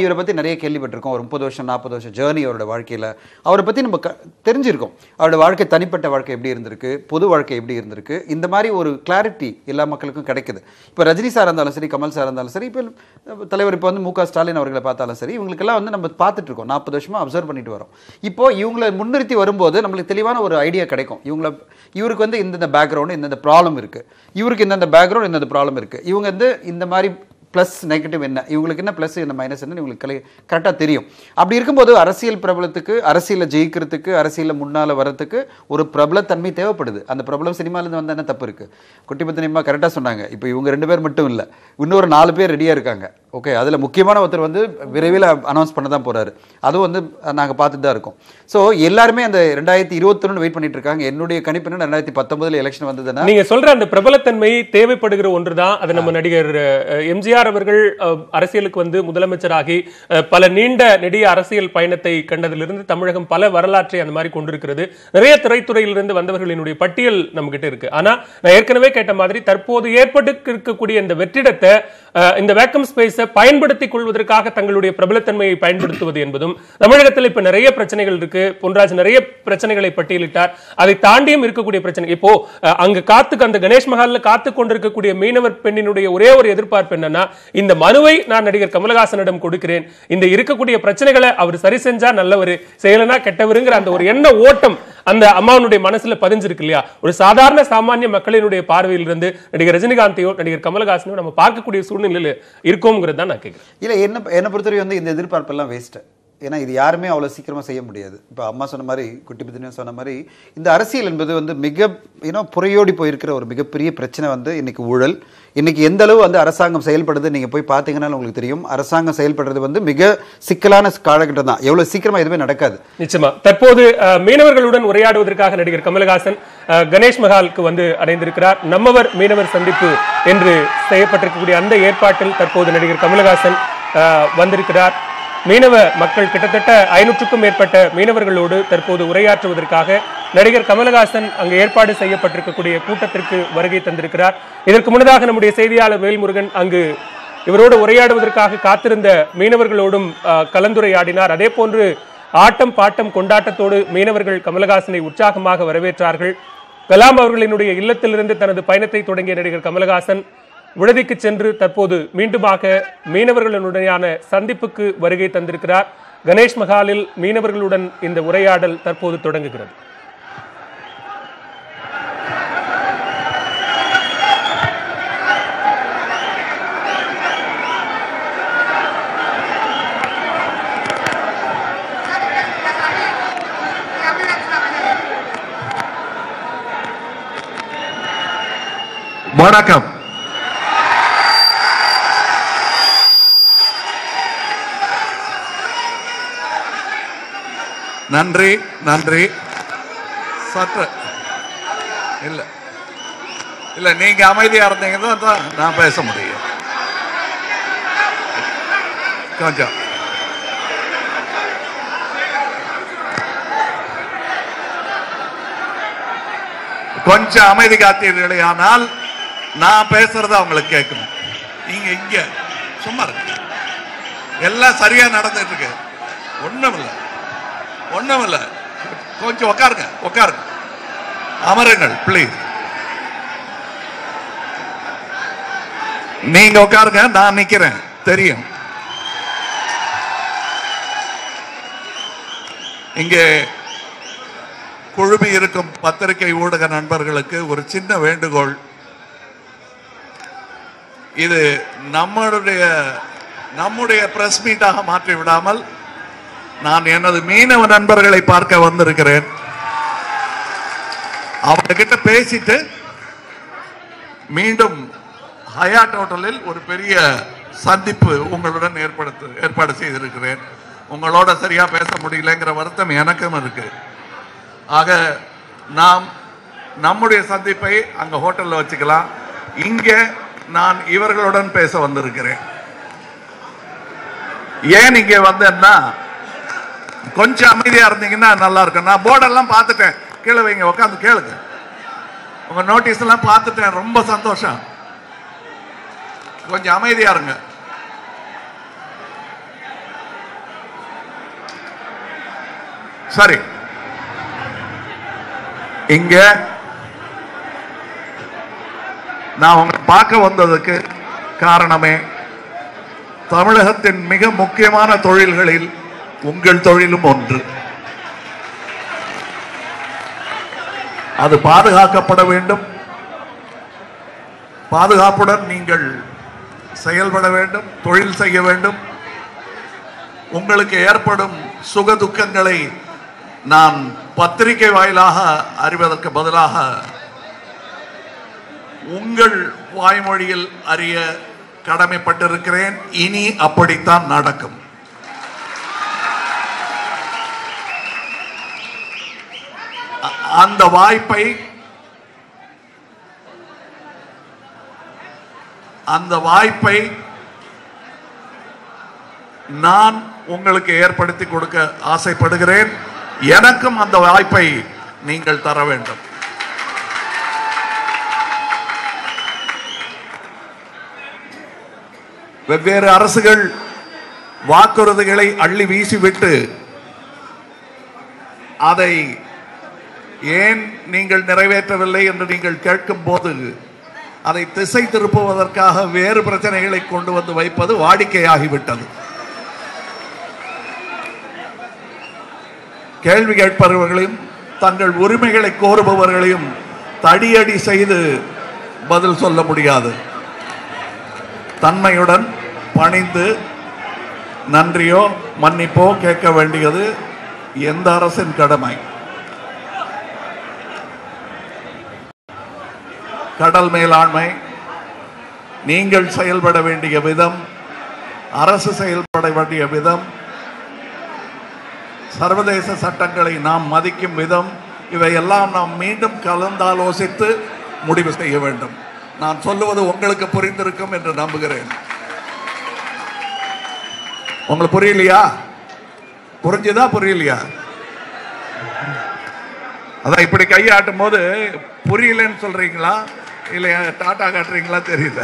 இவரை பற்றி நிறைய கேள்விப்பட்டிருக்கோம். ஒரு 30 வருஷம் 40 வருஷம் ஜேர்னி அவரோட வாழ்க்கையில் அவரை பற்றி நம்ம தெரிஞ்சிருக்கோம். அவரோட வாழ்க்கை, தனிப்பட்ட வாழ்க்கை எப்படி இருந்திருக்கு, பொது வாழ்க்கை எப்படி இருந்திருக்கு, இந்த மாதிரி ஒரு கிளாரிட்டி எல்லா மக்களுக்கும் கிடைக்குது. இப்போ ரஜினி சார் இருந்தாலும் சரி, கமல் சார் இருந்தாலும் சரி, இப்போ தலைவர் இப்போ மு.க. ஸ்டாலின் அவர்களை பார்த்தாலும் சரி, இவங்களுக்கெல்லாம் நம்ம பார்த்துட்டு இருக்கோம். 40 வருஷமாக அப்சர்வ் பண்ணிட்டு வரோம். இப்போ இவங்களை முன்னிறுத்தி வரும்போது நம்மளுக்கு தெளிவான ஒரு ஐடியா கிடைக்கும். இவருக்கு இந்த பேக்ரவுண்ட், இந்த ப்ராப்ளம் இருக்கு, இவருக்கு இந்த பேக்ரவுண்ட், இந்த ப்ராப்ளம் இருக்கு, இவங்க இந்த மாதிரி ப்ளஸ் நெகட்டிவ் என்ன, இவங்களுக்கு என்ன ப்ளஸ் என்ன மைனஸ் என்ன இவங்களுக்கு கரெக்டாக தெரியும். அப்படி இருக்கும்போது அரசியல் பிரபலத்துக்கு, அரசியலில் ஜெயிக்கிறதுக்கு, அரசியலில் முன்னால் வரத்துக்கு ஒரு பிரபலத்தன்மை தேவைப்படுது. அந்த பிரபலம் சினிமாலேருந்து வந்தால் என்ன தப்பு இருக்குது? குட்டிபத்தினியம்மா கரெக்டாக சொன்னாங்க. இப்போ இவங்க 2 பேர் மட்டும் இல்லை, இன்னொரு 4 பேர் ரெடியாக இருக்காங்க. ஓகே, அதில் முக்கியமான ஒருத்தர் விரைவில் அனௌன்ஸ் பண்ண தான் போகிறாரு. அதுவும் நாங்கள் பார்த்துட்டு தான் இருக்கோம். ஸோ எல்லாருமே அந்த 2021 வெயிட் பண்ணிட்டு இருக்காங்க. என்னுடைய கணிப்பு 2019 எலெக்ஷன் வந்ததுன்னா, நீங்கள் சொல்கிற அந்த பிரபலத்தன்மை தேவைப்படுகிற ஒன்று தான். அது நம்ம நடிகர் எம்ஜிஆர் அவர்கள் அரசியலுக்கு முதலமைச்சராகி பல நீண்ட நெடிய அரசியல் பயணத்தை கண்டதிலிருந்து தமிழகம் பல வரலாற்றை அந்த மாதிரி கொண்டிருக்கிறது. நிறைய திரைத்துறையிலிருந்து வந்தவர்களினுடைய பட்டியல் நம்ம கிட்ட இருக்கு. ஆனா நான் ஏற்கனவே கேட்ட மாதிரி தற்போது ஏற்பட்டு இருக்கக்கூடிய இந்த வெற்றிடத்தை, இந்த வேக்கம் ஸ்பேஸை பயன்படுத்திக் கொள்வதற்காக தங்களுடைய பிரபலத்தன்மையை பயன்படுத்துவது என்பதும், தமிழகத்தில் இப்ப நிறைய பிரச்சனைகள் இருக்கு. பொன்ராஜ் நிறைய பிரச்சனைகளை பட்டியலிட்டார். அதை தாண்டியும் இருக்கக்கூடிய பிரச்சனை. இப்போ அங்க அந்த கணேஷ் மஹால்ல காத்து கொண்டிருக்கக்கூடிய மீனவர் பெண்ணினுடைய ஒரே ஒரு எதிர்பார்ப்பு என்னன்னா, இந்த மனுவை நான் நடிகர் கமலஹாசனிடம் கொடுக்கிறேன், இந்த இருக்கக்கூடிய பிரச்சனைகளை அவர் சரி செஞ்சா நல்லவர், செய்யலனா கெட்டவருங்கிற அந்த ஒரு எண்ண ஓட்டம் அந்த அம்மாவுடைய மனசுல பதிஞ்சிருக்கு இல்லையா? ஒரு சாதாரண சாமானிய மக்களினுடைய பார்வையில் இருந்து நடிகர் ரஜினிகாந்தையோ நடிகர் கமலஹாசனையோ நம்ம பார்க்கக்கூடிய சூழ்நிலையில் இருக்கோங்கிறது தான் நான் கேட்கிறேன். இல்ல, என்ன பொறுத்தவரை இந்த எதிர்பார்ப்பு எல்லாம் வேஸ்ட். ஏன்னா இது யாருமே அவ்வளோ சீக்கிரமாக செய்ய முடியாது. இப்போ அம்மா சொன்ன மாதிரி, குட்டிபத்தினியும் சொன்ன மாதிரி, இந்த அரசியல் என்பது மிக புறையோடி போயிருக்கிற ஒரு மிகப்பெரிய பிரச்சனை இன்னைக்கு ஊழல். இன்னைக்கு எந்த அளவு அரசாங்கம் செயல்படுது நீங்கள் போய் பார்த்தீங்கன்னா உங்களுக்கு தெரியும். அரசாங்கம் செயல்படுறது மிக சிக்கலான காலகட்டம் தான். எவ்வளோ சீக்கிரமாக எதுவுமே நடக்காது. நிச்சயமா. தற்போது மீனவர்களுடன் உரையாடுவதற்காக நடிகர் கமலஹாசன் கணேஷ் மஹாலுக்கு அடைந்திருக்கிறார். நம்மவர் மீனவர் சந்திப்பு என்று செய்யப்பட்டிருக்கக்கூடிய அந்த ஏற்பாட்டில் தற்போது நடிகர் கமலஹாசன் வந்திருக்கிறார். மீனவ மக்கள் கிட்டத்தட்ட 500க்கும் மேற்பட்ட மீனவர்களோடு தற்போது உரையாற்றுவதற்காக நடிகர் கமலஹாசன் அங்கு ஏற்பாடு செய்யப்பட்டிருக்கக்கூடிய கூட்டத்திற்கு வருகை தந்திருக்கிறார். இதற்கு முன்னதாக நம்முடைய செய்தியாளர் வேல்முருகன் அங்கு இவரோடு உரையாடுவதற்காக காத்திருந்த மீனவர்களோடும் கலந்துரையாடினார். அதே போன்று ஆட்டம் பாட்டம் கொண்டாட்டத்தோடு மீனவர்கள் கமலஹாசனை உற்சாகமாக வரவேற்றார்கள். கலாம் அவர்களினுடைய இல்லத்திலிருந்து தனது பயணத்தை தொடங்கிய நடிகர் கமலஹாசன் விடுதிக்கு சென்று தற்போது மீண்டுமாக மீனவர்களுடனான சந்திப்புக்கு வருகை தந்திருக்கிறார். கணேஷ் மஹாலில் மீனவர்களுடன் இந்த உரையாடல் தற்போது தொடங்குகிறது. வணக்கம். நன்றி நன்றி. சற்று இல்ல இல்ல நீங்க அமைதியா இருந்தீங்கன்னா தான் நான் பேச முடியும். கொஞ்சம் அமைதி காத்தீர்களே, ஆனால் நான் பேசுறத அவங்களுக்கு கேட்கணும். நீங்க இங்க சும்மா இருக்கு, எல்லாம் சரியா நடந்துட்டு இருக்கு, ஒண்ணுமில்ல. கொஞ்சம் உட்காருங்க, அமருங்கள் ப்ளீஸ். நீங்க உட்காருங்க, நான் நிக்கிறேன், தெரியும். இங்கே குழுமி இருக்கும் பத்திரிகை ஊடக நண்பர்களுக்கு ஒரு சின்ன வேண்டுகோள். இது நம்முடைய பிரஸ் மீட்டாக மாற்றி விடாமல் நான் எனது மீனவ நண்பர்களை பார்க்க வந்திருக்கிறேன். அவங்க கிட்ட பேசிட்டு மீண்டும் ஹயாட் ஹோட்டலில் ஒரு பெரிய சந்திப்பு உங்களுடன் ஏற்பாடு செய்திருக்கிறேன். உங்களோட சரியா பேச முடியலங்கிற வருத்தம் எனக்கும் இருக்கு. ஆக நாம் நம்முடைய சந்திப்பை அங்க ஹோட்டல்ல வச்சுக்கலாம். இங்க நான் இவர்களுடன் பேச வந்திருக்கிறேன். ஏன் இங்க வந்தேன்னா, கொஞ்சம் அமைதியா இருந்தீங்கன்னா நல்லா இருக்கும். நான் போர்டெல்லாம் பார்த்துட்டேன், கீழே வைங்க, உட்காந்து கேளுங்க. உங்க நோட்டீஸ் எல்லாம் பார்த்துட்டேன், ரொம்ப சந்தோஷம். கொஞ்சம் அமைதியா இருங்க. சரி, இங்க நான் உங்களை பார்க்க வந்ததுக்கு காரணமே தமிழகத்தின் மிக முக்கியமான தொழில்களில் உங்கள் தொழிலும் ஒன்று. அது பாதுகாக்கப்பட வேண்டும். பாதுகாப்புடன் நீங்கள் செயல்பட வேண்டும், தொழில் செய்ய வேண்டும். உங்களுக்கு ஏற்படும் சுக துக்கங்களை நான் பத்திரிகை வாயிலாக அறிவதற்கு பதிலாக உங்கள் வாய்மொழியில் அறிய கடமைப்பட்டிருக்கிறேன். இனி அப்படித்தான் நடக்கும். அந்த வாய்ப்பை நான் உங்களுக்கு ஏற்படுத்தி கொடுக்க ஆசைப்படுகிறேன். எனக்கும் அந்த வாய்ப்பை நீங்கள் தர வேண்டும். வெவ்வேறு அரசுகள் வாக்குறுதிகளை அள்ளி வீசிவிட்டு அதை ஏன் நீங்கள் நிறைவேற்றவில்லை என்று நீங்கள் கேட்கும் போது அதை திசை திருப்புவதற்காக வேறு பிரச்சனைகளை கொண்டு வந்து வைப்பது வாடிக்கையாகிவிட்டது. கேள்வி கேட்பவர்களையும் தங்கள் உரிமைகளை கோருபவர்களையும் தடியடி செய்து பதில் சொல்ல முடியாது. தன்மையுடன் பணிந்து நன்றியோ மன்னிப்போ கேட்க வேண்டியது எந்த அரசின் கடமை. கடல் மேலாண்மை நீங்கள் செயல்பட வேண்டிய விதம், அரசு செயல்பட வேண்டிய விதம், சர்வதேச சட்டங்களை நாம் மதிக்கும் விதம், இவையெல்லாம் நாம் மீண்டும் கலந்தாலோசித்து முடிவு செய்ய வேண்டும். நான் சொல்லுவது உங்களுக்கு புரிந்திருக்கும் என்று நம்புகிறேன். உங்களுக்கு புரியலையா? புரிஞ்சுதா புரியலையா? அதான் இப்படி கையாட்டும் போது புரியலன்னு சொல்றீங்களா இல்ல டாட்டா காட்டுறீங்களா தெரியல.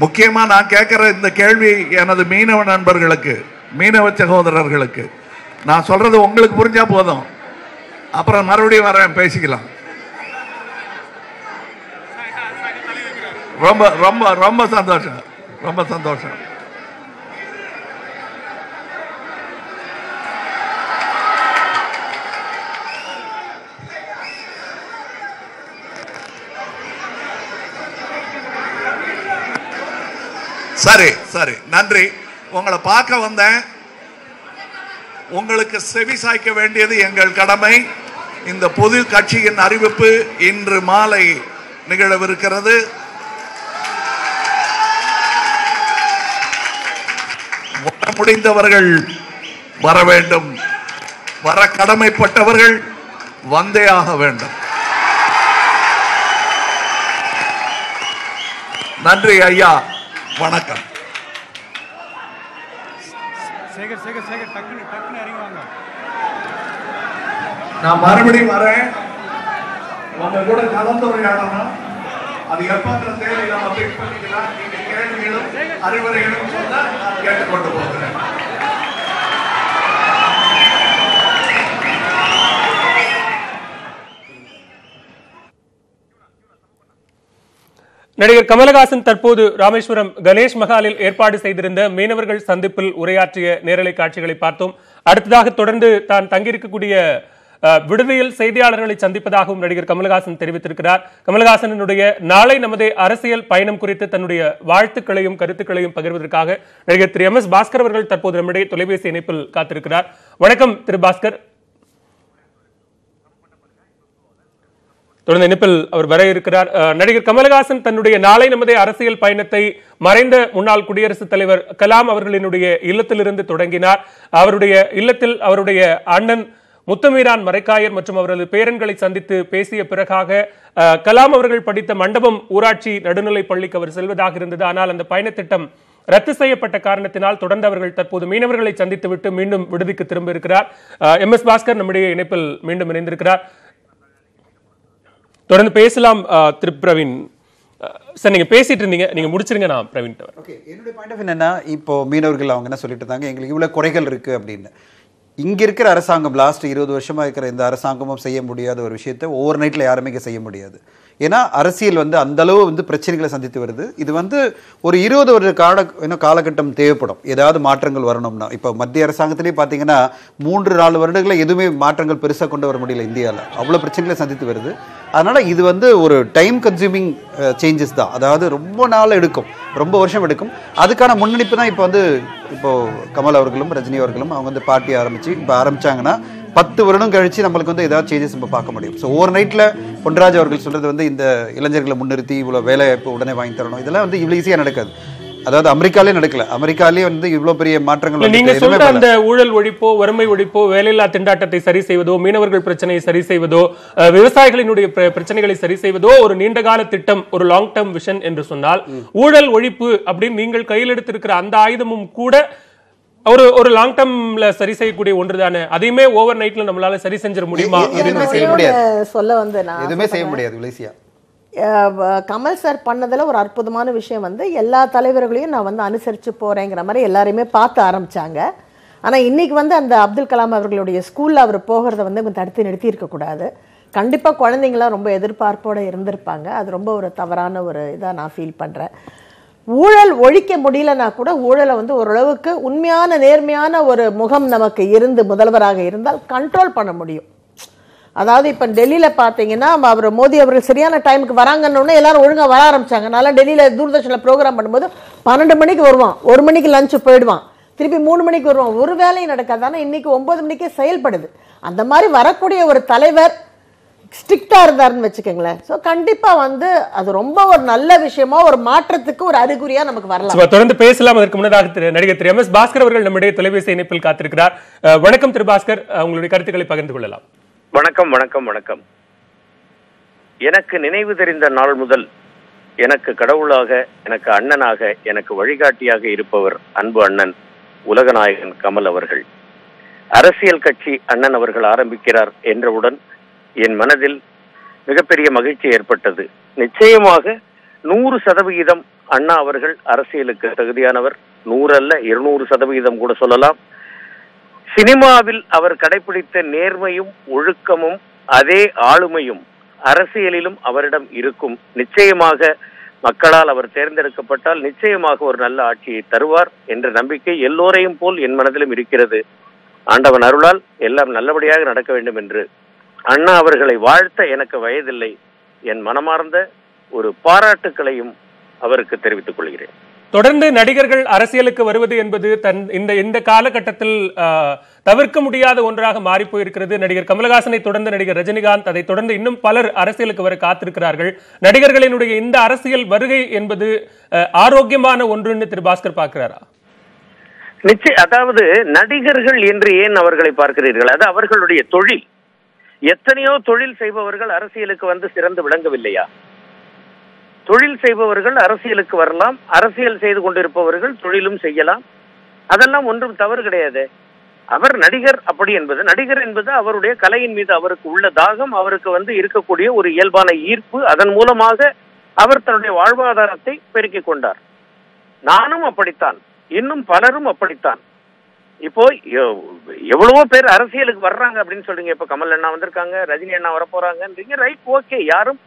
முக்கியமா நான் கேட்கிற இந்த கேள்வி எனது மீனவ நண்பர்களுக்கு, மீனவ சகோதரர்களுக்கு நான் சொல்றது உங்களுக்கு புரிஞ்சா போதும், அப்புறம் மறுபடியும் வரேன், பேசிக்கலாம். ரொம்ப ரொம்ப ரொம்ப சந்தோஷம், ரொம்ப சந்தோஷம். சரி சரி, நன்றி. உங்களை பார்க்க வந்தேன். உங்களுக்கு செவி சாய்க்க வேண்டியது எங்கள் கடமை. இந்த பொது கட்சியின் அறிவிப்பு இன்று மாலை நிகழவிருக்கிறது. வர முடிந்தவர்கள் வர வேண்டும், வர கடமைப்பட்டவர்கள் வந்தே ஆக வேண்டும். நன்றி ஐயா, வணக்கம். சேகர் சேகர் சேகர் டக்குனு டக்குனு இறங்கி வாங்க. நான் மறுபடியும் வரேன், உங்க கூட கலந்துரையாடணும். அது எப்பங்கிற தேவை நம்ம பிக் பண்ணிக்கலாம். நீங்க கேள்விகளும் அறிவுரைகளும் சொன்னா நான் கேட்டுக்கொண்டு போகிறேன். நடிகர் கமலஹாசன் தற்போது ராமேஸ்வரம் கணேஷ் மஹாலில் ஏற்பாடு செய்திருந்த மீனவர்கள் சந்திப்பில் உரையாற்றிய நேரலை காட்சிகளை பார்த்தோம். அடுத்ததாக தொடர்ந்து தான் தங்கியிருக்கக்கூடிய விடுதியில் செய்தியாளர்களை சந்திப்பதாகவும் நடிகர் கமலஹாசன் தெரிவித்திருக்கிறார். கமலஹாசனுடைய நாளை நமது அரசியல் பயணம் குறித்து தன்னுடைய வாழ்த்துக்களையும் கருத்துக்களையும் பகிர்வதற்காக நடிகர் திரு MS பாஸ்கர் அவர்கள் தற்போது நம்முடைய தொலைபேசி இணைப்பில் காத்திருக்கிறார். வணக்கம் திரு பாஸ்கர். தொடர்ந்து இணைப்பில் அவர் வர இருக்கிறார். நடிகர் கமலஹாசன் தன்னுடைய நாளை நமது அரசியல் பயணத்தை மறைந்த முன்னாள் குடியரசுத் தலைவர் கலாம் அவர்களினுடைய இல்லத்திலிருந்து தொடங்கினார். அவருடைய இல்லத்தில் அவருடைய அண்ணன் முத்தமீரான் மரைக்காயர் மற்றும் அவரது பேரன்களை சந்தித்து பேசிய பிறகாக கலாம் அவர்கள் படித்த மண்டபம் ஊராட்சி நடுநிலைப் பள்ளிக்கு அவர் செல்வதாக இருந்தது. ஆனால் அந்த பயணத்திட்டம் ரத்து செய்யப்பட்ட காரணத்தினால் தொடர்ந்து அவர்கள் தற்போது மீனவர்களை சந்தித்துவிட்டு மீண்டும் விடுதிக்கு திரும்ப இருக்கிறார். MS பாஸ்கர் நம்முடைய இணைப்பில் மீண்டும் இணைந்திருக்கிறார். தொடர்ந்து பேசலாம். திரு பிரவீன் சார், நீங்க பேசிட்டு இருந்தீங்க, நீங்க முடிச்சிருங்க, நான் பிரவீன். ஓகே, என்னுடைய பாயிண்ட் ஆஃப் என்னன்னா, இப்போ மீனவர்கள் அவங்க என்ன சொல்லிட்டு இருந்தாங்க, எங்களுக்கு இவ்வளவு குறைகள் இருக்கு அப்படின்னு. இங்க இருக்கிற அரசாங்கம் லாஸ்ட் 20 வருஷமா இருக்கிற இந்த அரசாங்கமும் செய்ய முடியாத ஒரு விஷயத்தை ஓவர் நைட்ல யாருமே செய்ய முடியாது. ஏன்னா அரசியல் அந்த அளவு பிரச்சனைகளை சந்தித்து வருது. இது ஒரு 20 வருட காலகட்டம் தேவைப்படும் ஏதாவது மாற்றங்கள் வரணும்னா. இப்போ மத்திய அரசாங்கத்திலேயே பார்த்தீங்கன்னா 3-4 வருடங்களில் எதுவுமே மாற்றங்கள் பெருசாக கொண்டு வர முடியல இந்தியாவில். அவ்வளோ பிரச்சனைகளை சந்தித்து வருது. அதனால் இது ஒரு டைம் கன்சியூமிங் சேஞ்சஸ் தான். அதாவது ரொம்ப நாள் எடுக்கும், ரொம்ப வருஷம் எடுக்கும். அதுக்கான முன்னெடுப்பு தான் இப்போ கமல் அவர்களும் ரஜினி அவர்களும் அவங்க பார்ட்டி இப்போ ஆரம்பிச்சாங்கன்னா 10 வருடம் கழிச்சு நம்மளுக்கு ஏதாவது சேஞ்சஸ் நம்ம பார்க்க முடியும். ஸோ ஓவர் நைட்டில் பொன்ராஜ் அவர்கள் சொல்றது இந்த இளைஞர்களை முன்னிறுத்தி இவ்வளோ வேலைவாய்ப்பு உடனே வாங்கி தரணும், இதெல்லாம் இவ்வளோ ஈஸியாக நடக்காது. அதாவது அமெரிக்காலே நடக்கல. அமெரிக்காலே இவ்வளவு பெரிய மாற்றங்கள். நீங்க சொல்ற அந்த ஊழல் ஒழிப்போ, வறுமை ஒழிப்போ, வேலையில்லா திண்டாட்டத்தை சரி செய்வதோ, மீனவர்கள் பிரச்சனையை சரி செய்வதோ, விவசாயிகளினுடைய பிரச்சனைகளை சரி செய்வதோ ஒரு நீண்டகால திட்டம், ஒரு லாங் டேர்ம் விஷன் என்று சொன்னால், ஊழல் ஒழிப்பு அப்படின்னு நீங்கள் கையில் எடுத்திருக்கிற அந்த ஆயுதமும் கூட ஒரு லாங் டேர்ம்ல சரி செய்யக்கூடிய ஒன்றுதானே. அதையுமே ஓவர் நைட்ல நம்மளால சரி செஞ்சிட முடியுமா? எதுவுமே செய்ய முடியாது. சொல்ல நான் எதுவுமே செய்ய முடியாது. விலைசியா கமல் சார் பண்ணதில் ஒரு அற்புதமான விஷயம் எல்லா தலைவர்களையும் நான் அனுசரித்து போகிறேங்கிற மாதிரி எல்லாரையுமே பார்த்து ஆரம்பித்தாங்க. ஆனால் இன்றைக்கி அந்த அப்துல் கலாம் அவர்களுடைய ஸ்கூலில் அவர் போகிறத கொஞ்சம் தடுத்து நிறுத்தி இருக்கக்கூடாது. கண்டிப்பாக குழந்தைங்களாம் ரொம்ப எதிர்பார்ப்போடு இருந்திருப்பாங்க. அது ரொம்ப ஒரு தவறான ஒரு இதாக நான் ஃபீல் பண்ணுறேன். ஊழல் ஒழிக்க முடியலன்னா கூட ஊழலை ஓரளவுக்கு உண்மையான நேர்மையான ஒரு முகம் நமக்கு இருந்து முதல்வராக இருந்தால் கண்ட்ரோல் பண்ண முடியும். அதாவது இப்போ டெல்லியில் பார்த்தீங்கன்னா அவர் மோடி அவர்கள் சரியான டைமுக்கு வராங்கன்னு எல்லாரும் ஒழுங்காக வர ஆரம்பிச்சாங்க. நல்லா டெல்லியில் தூர்தர்ஷனில் ப்ரோக்ராம் பண்ணும்போது 12 மணிக்கு வருவான், 1 மணிக்கு லஞ்சு போயிடுவான், திருப்பி 3 மணிக்கு வருவான், ஒரு வேலையும் நடக்காது. ஆனால் இன்னைக்கு 9 மணிக்கே செயல்படுது. அந்த மாதிரி வரக்கூடிய ஒரு தலைவர் ஸ்ட்ரிக்டா இருந்தாருன்னு வச்சுக்கோங்களேன். ஸோ கண்டிப்பா அது ரொம்ப ஒரு நல்ல விஷயமா, ஒரு மாற்றத்துக்கு ஒரு அறிகுறியா நமக்கு வரலாம். தொடர்ந்து பேசலாம். அதற்கு முன்னதாக நடிகர் திரு MS பாஸ்கர் அவர்கள் நம்முடைய தொலைபேசி இணைப்பில் காத்திருக்கிறார். வணக்கம் திரு பாஸ்கர், உங்களுடைய கருத்துக்களை பகிர்ந்து கொள்ளலாம். வணக்கம் வணக்கம் வணக்கம். எனக்கு நினைவு தெரிந்த நாள் முதல் எனக்கு கடவுளாக, எனக்கு அண்ணனாக, எனக்கு வழிகாட்டியாக இருப்பவர் அன்பு அண்ணன் உலகநாயகன் கமல் அவர்கள். அரசியல் கட்சி அண்ணன் அவர்கள் ஆரம்பிக்கிறார் என்றவுடன் என் மனதில் மிகப்பெரிய மகிழ்ச்சி ஏற்பட்டது. நிச்சயமாக 100% அண்ணா அவர்கள் அரசியலுக்கு தகுதியானவர். 100 அல்ல 200% கூட சொல்லலாம். சினிமாவில் அவர் கடைபிடித்த நேர்மையும் ஒழுக்கமும் அதே ஆளுமையும் அரசியலிலும் அவரிடம் இருக்கும். நிச்சயமாக மக்களால் அவர் தேர்ந்தெடுக்கப்பட்டால் நிச்சயமாக ஒரு நல்ல ஆட்சியை தருவார் என்ற நம்பிக்கை எல்லோரையும் போல் என் மனதிலும் இருக்கிறது. ஆண்டவன் அருளால் எல்லாம் நல்லபடியாக நடக்க வேண்டும் என்று அண்ணா அவர்களை வாழ்த்த எனக்கு வயதில்லை. என் மனமார்ந்த ஒரு பாராட்டுக்களையும் அவருக்கு தெரிவித்துக் கொள்கிறேன். தொடர்ந்து நடிகர்கள் அரசியலுக்கு வருவது என்பது இந்த காலகட்டத்தில் தவிர்க்க முடியாத ஒன்றாக மாறி போயிருக்கிறது. நடிகர் கமலஹாசனை தொடர்ந்து நடிகர் ரஜினிகாந்த், அதை தொடர்ந்து இன்னும் பலர் அரசியலுக்கு வர காத்திருக்கிறார்கள். நடிகர்களினுடைய இந்த அரசியல் வருகை என்பது ஆரோக்கியமான ஒன்றுன்னு திரு பாஸ்கர் பார்க்கிறாரா? நிச்சயம். அதாவது நடிகர்கள் என்று ஏன் அவர்களை பார்க்கிறீர்கள்? அது அவர்களுடைய தொழில். எத்தனையோ தொழில் செய்பவர்கள் அரசியலுக்கு வந்து சிறந்து விளங்கவில்லையா? தொழில் செய்பவர்கள் அரசியலுக்கு வரலாம், அரசியல் செய்து கொண்டிருப்பவர்கள் தொழிலும் செய்யலாம். அதெல்லாம் ஒன்றும் தவறு கிடையாது. அவர் நடிகர் அப்படி என்பது, நடிகர் என்பது அவருடைய கலையின் மீது அவருக்கு உள்ள தாகம், அவருக்கு வந்து இருக்கக்கூடிய ஒரு இயல்பான ஈர்ப்பு. அதன் மூலமாக அவர் தன்னுடைய வாழ்வாதாரத்தை பெருக்கிக் கொண்டார். நானும் அப்படித்தான், இன்னும் பலரும் அப்படித்தான். இப்போ எவ்வளவோ பேர் அரசியலுக்கு வர்றாங்க அப்படின்னு சொல்றீங்க. இப்ப கமல் அண்ணா வந்திருக்காங்க, ரஜினி அண்ணா வரப்போறாங்கன்றீங்க. Right, okay. யாரும்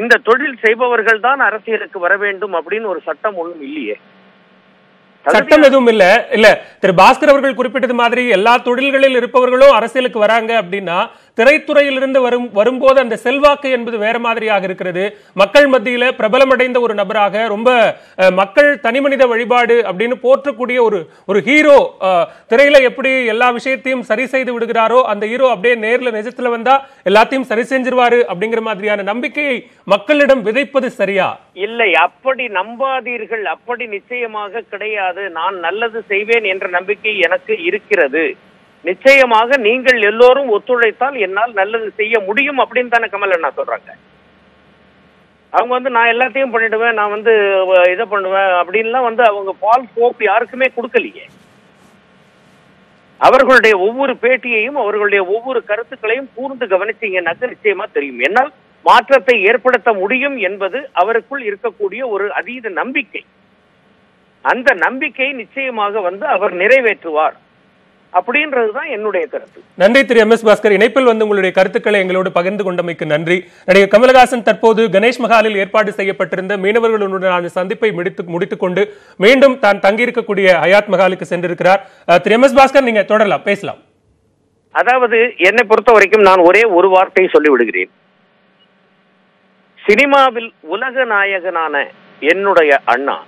இந்த தொழில் செய்பவர்கள் தான் அரசியலுக்கு வர வேண்டும் அப்படின்னு ஒரு சட்டம் ஒன்றும் இல்லையே. சட்டம் எதுவும் இல்ல திரு பாஸ்கர் அவர்கள் குறிப்பிட்டது மாதிரி எல்லா தொழில்களில் இருப்பவர்களும் அரசியலுக்கு வராங்க அப்படின்னா திரைத்துறையிலிருந்து வரும்போது அந்த செல்வாக்கு என்பது வேற மாதிரியாக இருக்கிறது. மக்கள் மத்தியில பிரபலமடைந்த ஒரு நபராக ரொம்ப மக்கள் தனிமனித வழிபாடு அப்படின்னு போற்றக்கூடிய ஒரு ஹீரோ திரையில எப்படி எல்லா விஷயத்தையும் சரி செய்து விடுகிறாரோ அந்த ஹீரோ அப்படியே நேர்ல நிஜத்துல வந்தா எல்லாத்தையும் சரி செஞ்சிருவாரு அப்படிங்கிற மாதிரியான நம்பிக்கையை மக்களிடம் விதைப்பது சரியா? இல்லை, அப்படி நம்பாதீர்கள். அப்படி நிச்சயமாக கிடையாது. நான் நல்லது செய்வேன் என்ற நம்பிக்கை எனக்கு இருக்கிறது. நிச்சயமாக நீங்கள் எல்லோரும் ஒத்துழைத்தால் என்னால் நல்லது செய்ய முடியும் அப்படின்னு தானே கமல் அண்ணா சொல்றாங்க. அவங்க வந்து நான் எல்லாத்தையும் பண்ணிடுவேன், நான் வந்து இதை பண்ணுவேன் அப்படின்லாம் வந்து அவங்க ஃபால்ஸ் ஹோப் யாருக்குமே கொடுக்கலையே. அவர்களுடைய ஒவ்வொரு பேட்டியையும் அவர்களுடைய ஒவ்வொரு கருத்துக்களையும் கூர்ந்து கவனிச்சீங்கன்னாக்க நிச்சயமா தெரியும். என்னால் மாற்றத்தை ஏற்படுத்த முடியும் என்பது அவருக்குள் இருக்கக்கூடிய ஒரு அதீத நம்பிக்கை. அந்த நம்பிக்கையை நிச்சயமாக வந்து அவர் நிறைவேற்றுவார் அப்படின்றதுதான் என்னுடைய கருத்து. நன்றி திரு எம் எஸ் பாஸ்கர். இணைப்பில் வந்து உங்களுடைய கருத்துக்களை எங்களோடு பகிர்ந்து கொண்டமைக்கு நன்றி. நடிகர் கமலஹாசன் தற்போது கணேஷ் மஹாலில் ஏற்பாடு செய்யப்பட்டிருந்த மீனவர்களுடனான சந்திப்பை முடித்துக் கொண்டு மீண்டும் தான் தங்கியிருக்கக்கூடிய ஹயாத் மஹாலுக்கு சென்றிருக்கிறார். திரு எம் எஸ் பாஸ்கர், நீங்க தொடரலாம், பேசலாம். அதாவது என்னை பொறுத்த வரைக்கும் நான் ஒரே ஒரு வார்த்தையை சொல்லிவிடுகிறேன். சினிமாவில் உலக நாயகனான என்னுடைய அண்ணா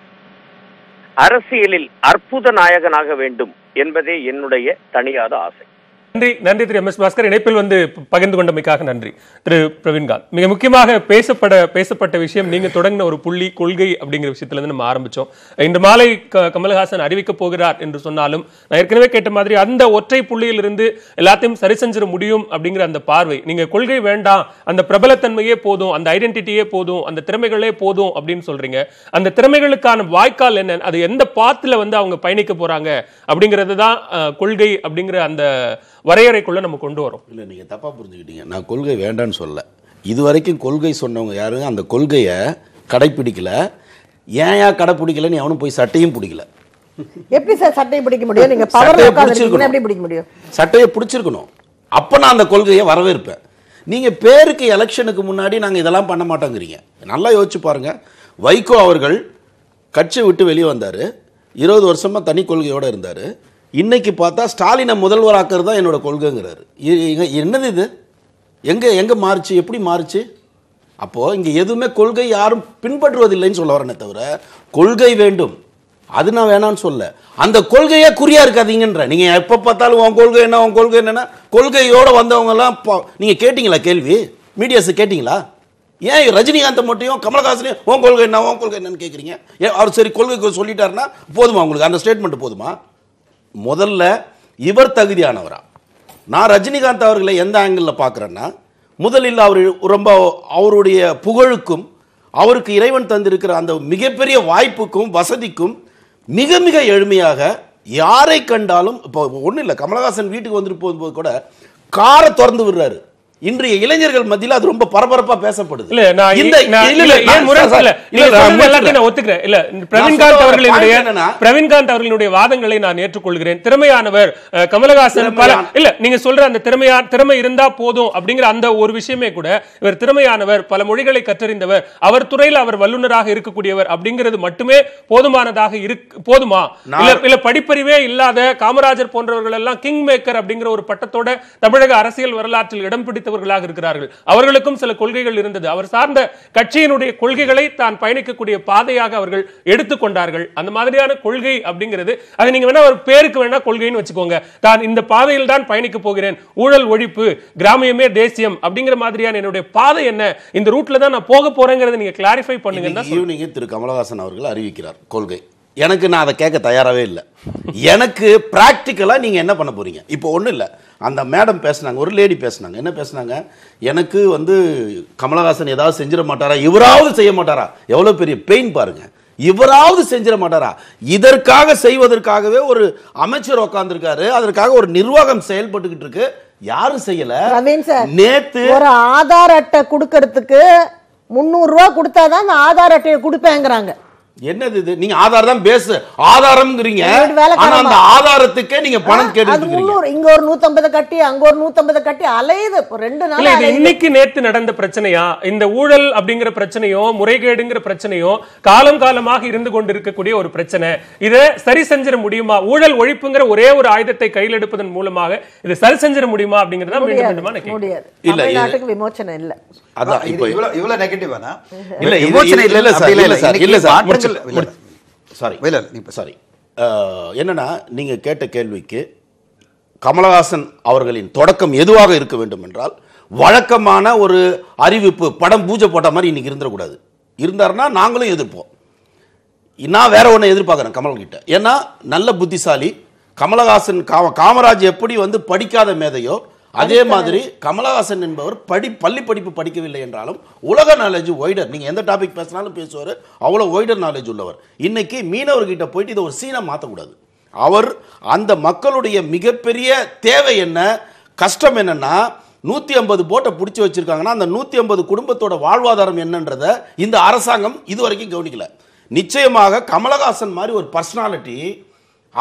அரசியலில் அற்புத நாயகனாக வேண்டும் என்பதே என்னுடைய தனியாத ஆசை. நன்றி திரு எம் எஸ் பாஸ்கர். இணைப்பில் வந்து பகிர்ந்து கொண்டமைக்காக நன்றி. திரு பிரவீன்காந்த், மிக முக்கியமாக பேசப்பட்ட விஷயம் நீங்க தொடங்கின ஒரு புள்ளி கொள்கை அப்படிங்கிற விஷயத்துல இருந்து நம்ம ஆரம்பிச்சோம். இன்று மாலை கமலஹாசன் அறிவிக்க போகிறார் என்று சொன்னாலும் நான் ஏற்கனவே கேட்ட மாதிரி அந்த ஒற்றை புள்ளியில் இருந்து எல்லாத்தையும் சரி செஞ்சிட முடியும் அப்படிங்கிற அந்த பார்வை, நீங்க கொள்கை வேண்டாம், அந்த பிரபலத்தன்மையே போதும், அந்த ஐடென்டிட்டியே போதும், அந்த திறமைகளே போதும் அப்படின்னு சொல்றீங்க. அந்த திறமைகளுக்கான வாய்க்கால் என்ன, அது எந்த பாத்துல வந்து அவங்க பயணிக்க போறாங்க அப்படிங்கிறது தான் கொள்கை அப்படிங்கிற அந்த வரையறைக்குள்ள நம்ம கொண்டு வரோம். இல்லை, நீங்கள் தப்பாக புரிஞ்சுக்கிட்டீங்க. நான் கொள்கை வேண்டான்னு சொல்ல. இது வரைக்கும் கொள்கை சொன்னவங்க யாரும் அந்த கொள்கையை கடைப்பிடிக்கல. ஏன் கடைப்பிடிக்கலன்னு அவனும் போய் சட்டையும் பிடிக்கல. எப்படி சார் சட்டையை பிடிக்க முடியும்? நீங்க பவர்ல உட்கார்ந்திருக்கீங்க, எப்படி பிடிக்க முடியும்? சட்டையை பிடிச்சிருக்கணும். அப்போ நான் அந்த கொள்கையை வரவேற்பேன். நீங்கள் பேருக்கு எலெக்ஷனுக்கு முன்னாடி நாங்கள் இதெல்லாம் பண்ண மாட்டோங்கிறீங்க. நல்லா யோசிச்சு பாருங்க. வைகோ அவர்கள் கட்சியை விட்டு வெளியே வந்தார், 20 வருஷமாக தனி கொள்கையோடு இருந்தார். இன்னைக்கு பார்த்தா ஸ்டாலினை முதல்வராக்கிறது தான் என்னோட கொள்கைங்கிறாரு. என்னது இது? எங்கே மாறுச்சு? எப்படி மாறுச்சு? அப்போது இங்கே எதுவுமே கொள்கை யாரும் பின்பற்றுவதில்லைன்னு சொல்ல வரேனே தவிர கொள்கை வேண்டும், அது நான் வேணான்னு சொல்ல. அந்த கொள்கையே குறியா இருக்காதீங்கன்ற. நீங்கள் எப்போ பார்த்தாலும் உன் கொள்கை என்ன, உன் கொள்கை என்னன்னா, கொள்கையோடு வந்தவங்கலாம் நீங்கள் கேட்டிங்களா? கேள்வி மீடியாஸு கேட்டிங்களா? ஏன் ரஜினிகாந்தை மட்டும் கமலஹாசனையும் உன் கொள்கை என்ன, உன் கொள்கை என்னன்னு கேட்குறீங்க? அவர் சரி கொள்கை சொல்லிட்டாருன்னா போதுமா உங்களுக்கு? அந்த ஸ்டேட்மெண்ட் போதுமா? முதல்ல இவர் தகுதியானவரா? நான் ரஜினிகாந்த் அவர்களை எந்த ஆங்கிளில் பார்க்குறேன்னா, முதலில் அவர் ரொம்ப அவருடைய புகழுக்கும் அவருக்கு இறைவன் தந்திருக்கிற அந்த மிகப்பெரிய வாய்ப்புக்கும் வசதிக்கும் மிக மிக எளிமையாக யாரை கண்டாலும், இப்போ ஒன்றும் இல்லை, கமலஹாசன் வீட்டுக்கு வந்துட்டு போகும்போது கூட காரை திறந்து விடுறாரு. இன்றைய இளைஞர்கள் மத்தியில் அது ரொம்ப பரபரப்பா பேசப்படுது. இல்ல நான் இந்த எல்லாத்தையும் ஒத்துக்கிறேன். இல்ல பிரவீன்காந்த் அவர்களுடைய வாதங்களை நான் ஏற்றுக்கொள்கிறேன். திறமையானவர் கமலஹாசன் இல்ல நீங்க சொல்ற அந்த திறமை இருந்தா போதும் அப்படிங்கிற அந்த ஒரு விஷயமே கூட இவர் திறமையானவர், பல மொழிகளை கற்றறிந்தவர், அவர் துறையில் அவர் வல்லுநராக இருக்கக்கூடியவர் அப்படிங்கிறது மட்டுமே போதுமானதாக போதுமா? இல்ல படிப்பறிவே இல்லாத காமராஜர் போன்றவர்கள் எல்லாம் கிங் மேக்கர் அப்படிங்கிற ஒரு பட்டத்தோட தமிழக அரசியல் வரலாற்றில் இடம் பிடித்தவர்களாக இருக்கிறார்கள். அவர்களுக்கும் சில கொள்கைகள் இருந்தது. அவர் சார்ந்த கட்சியினுடைய கொள்கைகளை தான் பயணிக்கக்கூடிய பாதையாக அவர்கள் எடுத்துக்கொண்டார்கள். அந்த மாதிரியான கொள்கை அப்படிங்கிறது அது நீங்க வேணா ஒரு பேருக்கு வேணா கொள்கைன்னு வச்சுக்கோங்க. தான் இந்த பாதையில் தான் பயணிக்க போகிறேன், ஊழல் ஒழிப்பு, கிராமியமே தேசியம் அப்படிங்கிற மாதிரியான என்னுடைய பாதை என்ன, இந்த ரூட்ல தான் நான் போக போறேங்கிறத நீங்க கிளாரிஃபை பண்ணுங்க. ஈவினிங் திரு கமலஹாசன் அவர்கள் அறிவிக்கிறார் கொள்கை. எனக்கு நான் அதை கேட்க தயாராகவே இல்லை. எனக்கு பிராக்டிக்கலா நீங்க என்ன பண்ண போறீங்க? இப்போ ஒன்றும் இல்லை, அந்த மேடம் பேசினாங்க, ஒரு லேடி பேசினாங்க. என்ன பேசினாங்க? எனக்கு கமலஹாசன் ஏதாவது செஞ்சிட மாட்டாரா, இவராவது செய்ய மாட்டாரா? எவ்வளவு பெரிய பெயின் பாருங்க. இவராவது செஞ்சிட மாட்டாரா? இதற்காக செய்வதற்காகவே ஒரு அமைச்சர் உட்கார்ந்திருக்காரு, அதற்காக ஒரு நிர்வாகம் செயல்பட்டுக்கிட்டு இருக்கு. யாரும் செய்யல. நேத்து ஒரு ஆதார் அட்டை கொடுக்கறதுக்கு 300 ரூபாய் கொடுத்தாதான் அந்த ஆதார் அட்டையை கொடுப்பேங்கிறாங்க. என்னது இது? நீங்க ஆதார் தான் பேஸ் ஆதாரம்ங்கறீங்க. ஆனா அந்த ஆதாரத்துக்கே நீங்க பணம் கேட்டுட்டீங்க. இங்க ஒரு 150 கட்டி அங்க ஒரு 150 கட்டி அலையுது. 2 நாள் இது இன்னைக்கு நேத்து நடந்த பிரச்சனையா? இந்த ஊழல் அப்படிங்கிற பிரச்சனையோ முறைகேடுங்கிற பிரச்சனையோ காலம் காலமாக இருந்து கொண்டிருக்கக்கூடிய ஒரு பிரச்சனை. இதை சரி செஞ்சிட முடியுமா? ஊழல் ஒழிப்புங்கிற ஒரே ஒரு ஆயுதத்தை கையில் எடுப்பதன் மூலமாக இதை சரி செஞ்சிட முடியுமா அப்படிங்கறத முடியாது. தமிழ்நாட்டுக்கு விமோசனம் இல்ல. அதான் இப்போ இவ்வளவு நெகட்டிவானா? இல்ல விமோசனம் இல்ல சார். இல்ல சார் சாரி. என்னன்னா நீங்க கேட்ட கேள்விக்கு கமலஹாசன் அவர்களின் தொடக்கம் எதுவாக இருக்க வேண்டும் என்றால் வழக்கமான ஒரு அறிவிப்பு படம் பூஜை போட்ட மாதிரி இன்னைக்கு இருந்துடக்கூடாது. இருந்தாருன்னா நாங்களும் எதிர்ப்போம். நான் வேற ஒன்று எதிர்பார்க்கிறேன் கமல் கிட்ட. ஏன்னா நல்ல புத்திசாலி கமலஹாசன். காமராஜ் எப்படி படிக்காத மேதையோ அதே மாதிரி கமலஹாசன் என்பவர் பள்ளி படிப்பு படிக்கவில்லை என்றாலும் உலக நாலேஜ் ஒய்டர். நீங்க எந்த டாபிக் பேசினாலும் பேசுவார். அவ்வளவு ஒய்டர் நாலேஜ் உள்ளவர். இன்னைக்கு மீனவர்கிட்ட போயிட்டு இதை ஒரு சீனா மாற்றக்கூடாது. அவர் அந்த மக்களுடைய மிகப்பெரிய தேவை என்ன, கஷ்டம் என்னன்னா 150 போட்டை பிடிச்சி வச்சிருக்காங்கன்னா அந்த 150 குடும்பத்தோட வாழ்வாதாரம் என்னன்றத இந்த அரசாங்கம் இதுவரைக்கும் கவனிக்கல. நிச்சயமாக கமலஹாசன் மாதிரி ஒரு பர்சனாலிட்டி